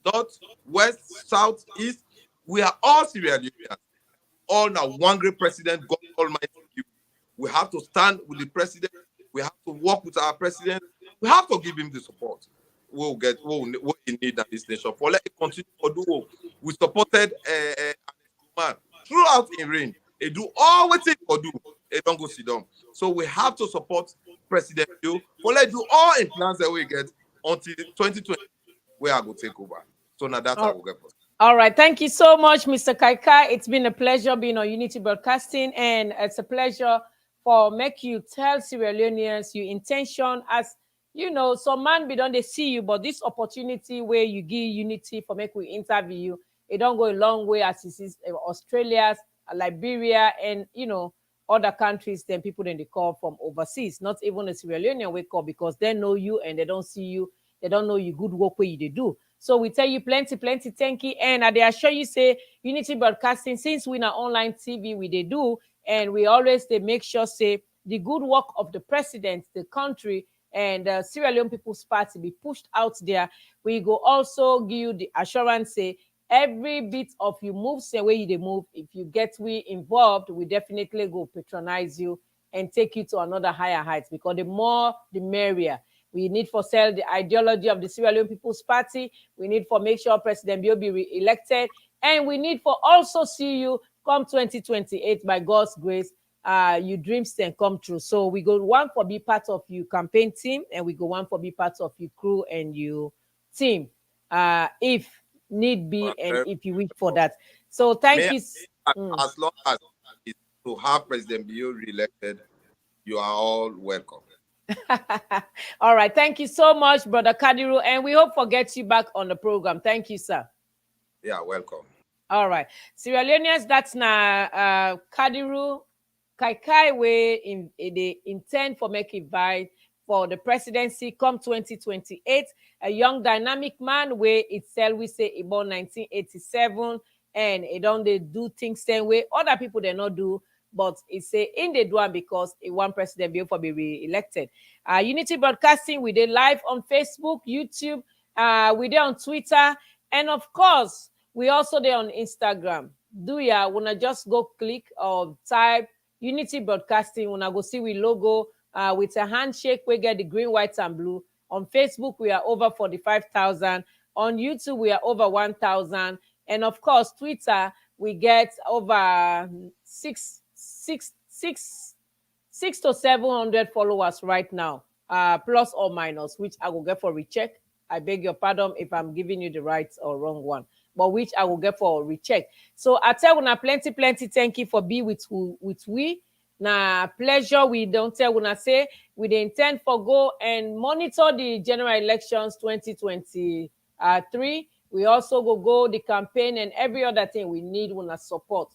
North, West, South, East. We are all Sierra Leoneans. All now one great president, God Almighty. We have to stand with the president. We have to work with our president. We have to give him the support. We'll get what we need in this nation. For let it continue to do. We supported man throughout in rain. They do all what it for do. They don't go sit down. So we have to support President Joe. For let do all in plans that we get until 2020, where I go take over. So now that's how we get. All right. Thank you so much, Mr. Kaikai. It's been a pleasure being on Unity Broadcasting, and it's a pleasure for make you tell Sierra Leoneans your intention as you know, some man be done they see you, but this opportunity where you give Unity for make we interview you, it don't go a long way as it is Australia, Liberia, and you know, other countries than people then they call from overseas. Not even a Sierra Leonean wake up because they know you and they don't see you, they don't know you good work where you they do. So we tell you plenty, thank you. And they assure you say Unity Broadcasting, since we are online TV, we they do, and we always they make sure say the good work of the president, the country, and Sierra Leone People's Party be pushed out there. We go also give you the assurance say every bit of you move, say where you they move. If you get we involved, we definitely go patronize you and take you to another higher heights, because the more the merrier. We need for sell the ideology of the Sierra Leone People's Party. We need for make sure President Bio be re-elected, and we need for also see you come 2028 by God's grace. Your dreams can come true. So we go one for be part of your campaign team, and we go one for be part of your crew and your team, if need be, and if you wish for that. So thank you. As long as it's to have President Bio re-elected, you are all welcome. All right, thank you so much, Brother Kadiru, and we hope to get you back on the program. Thank you, sir. Yeah, welcome. All right, Sierra Leoneans, that's now Kadiru Kaikai way in they intend for make it by for the presidency come 2028. A young dynamic man where itself we say about 1987 and it don't they do things same way. Other people they not do, but it's say in the do because it one president before be re-elected. Unity Broadcasting, we did live on Facebook, YouTube, we did on Twitter, and of course, we also there on Instagram. Do ya wanna just go click or type Unity Broadcasting, wanna go see we logo with a handshake, we get the green, white, and blue. On Facebook, we are over 45,000. On YouTube, we are over 1,000. And of course, Twitter, we get over six to 700 followers right now, plus or minus, which I will get for recheck. I beg your pardon if I'm giving you the right or wrong one, but which I will get for recheck. So I tell you, plenty thank you for being with we. Now, pleasure, we don't tell when I say we the intend for go and monitor the general elections 2023. We also go the campaign and every other thing we need when I support.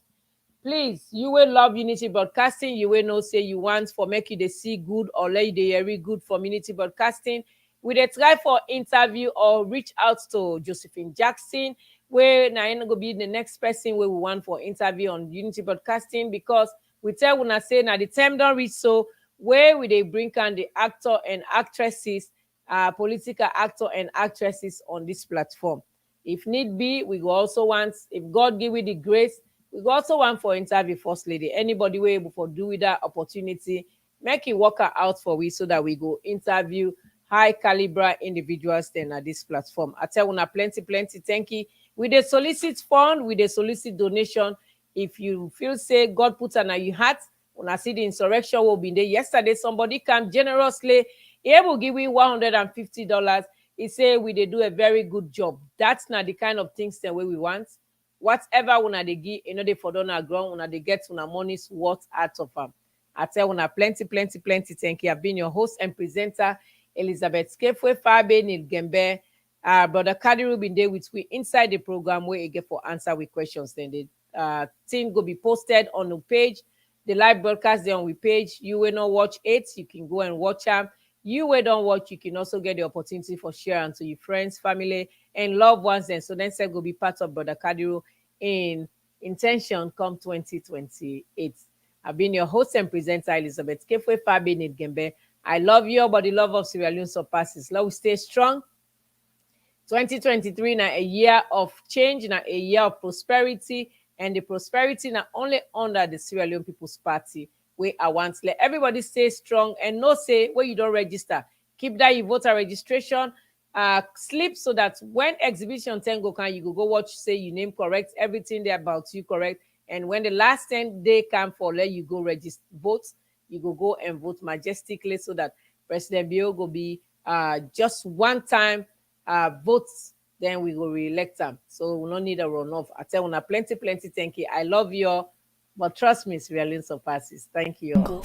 Please, you will love Unity Broadcasting. You will know say you want for make you the see good or lay the very good for Unity Broadcasting. We dey try for interview or reach out to Josephine Jackson, where now going to be the next person where we want for interview on Unity Broadcasting because we tell when I say now the time don't reach so where we they bring on the actor and actresses, political actor and actresses on this platform. If need be, we go also want, if God give you the grace, we go also want for interview First Lady. Anybody we able for do with that opportunity, make it work out for we so that we go interview high caliber individuals then at this platform. I tell you plenty thank you. With the solicit fund, with the solicit donation, if you feel say God put on your heart, when I see the insurrection will be there. Yesterday, somebody came generously, he will give you $150. He say we they do a very good job. That's not the kind of things that we want. Whatever when they give, they for don't ground, when they get when money's worth out of them. I tell you plenty thank you. I've been your host and presenter, Elizabeth Skefwe Fabe Nilgembe. Brother Kadiru been there with we inside the program where you get for answer with questions. Then the thing will be posted on the page. The live broadcast there on the page. You will not watch it, you can go and watch them. You will don't watch, you can also get the opportunity for sharing to your friends, family, and loved ones. And so then say will be part of Brother Kadiru in intention come 2028. I've been your host and presenter, Elizabeth Skefwe Fabe Nilgembe. I love you, but the love of Sierra Leone surpasses. Love, stay strong. 2023 now a year of change, now a year of prosperity, and the prosperity not only under the Sierra Leone People's Party, where I want to let everybody stay strong and no say where you don't register. Keep that your voter registration slip so that when exhibition 10 go can you go watch, say your name correct, everything there about you correct, and when the last 10 day come for let you go register vote, you go and vote majestically so that President Bio will be just one time votes, then we will re-elect them. So we don't need a runoff. I tell you, plenty thank you. I love you all, but trust me, Sierra Leone surpasses. Thank you all.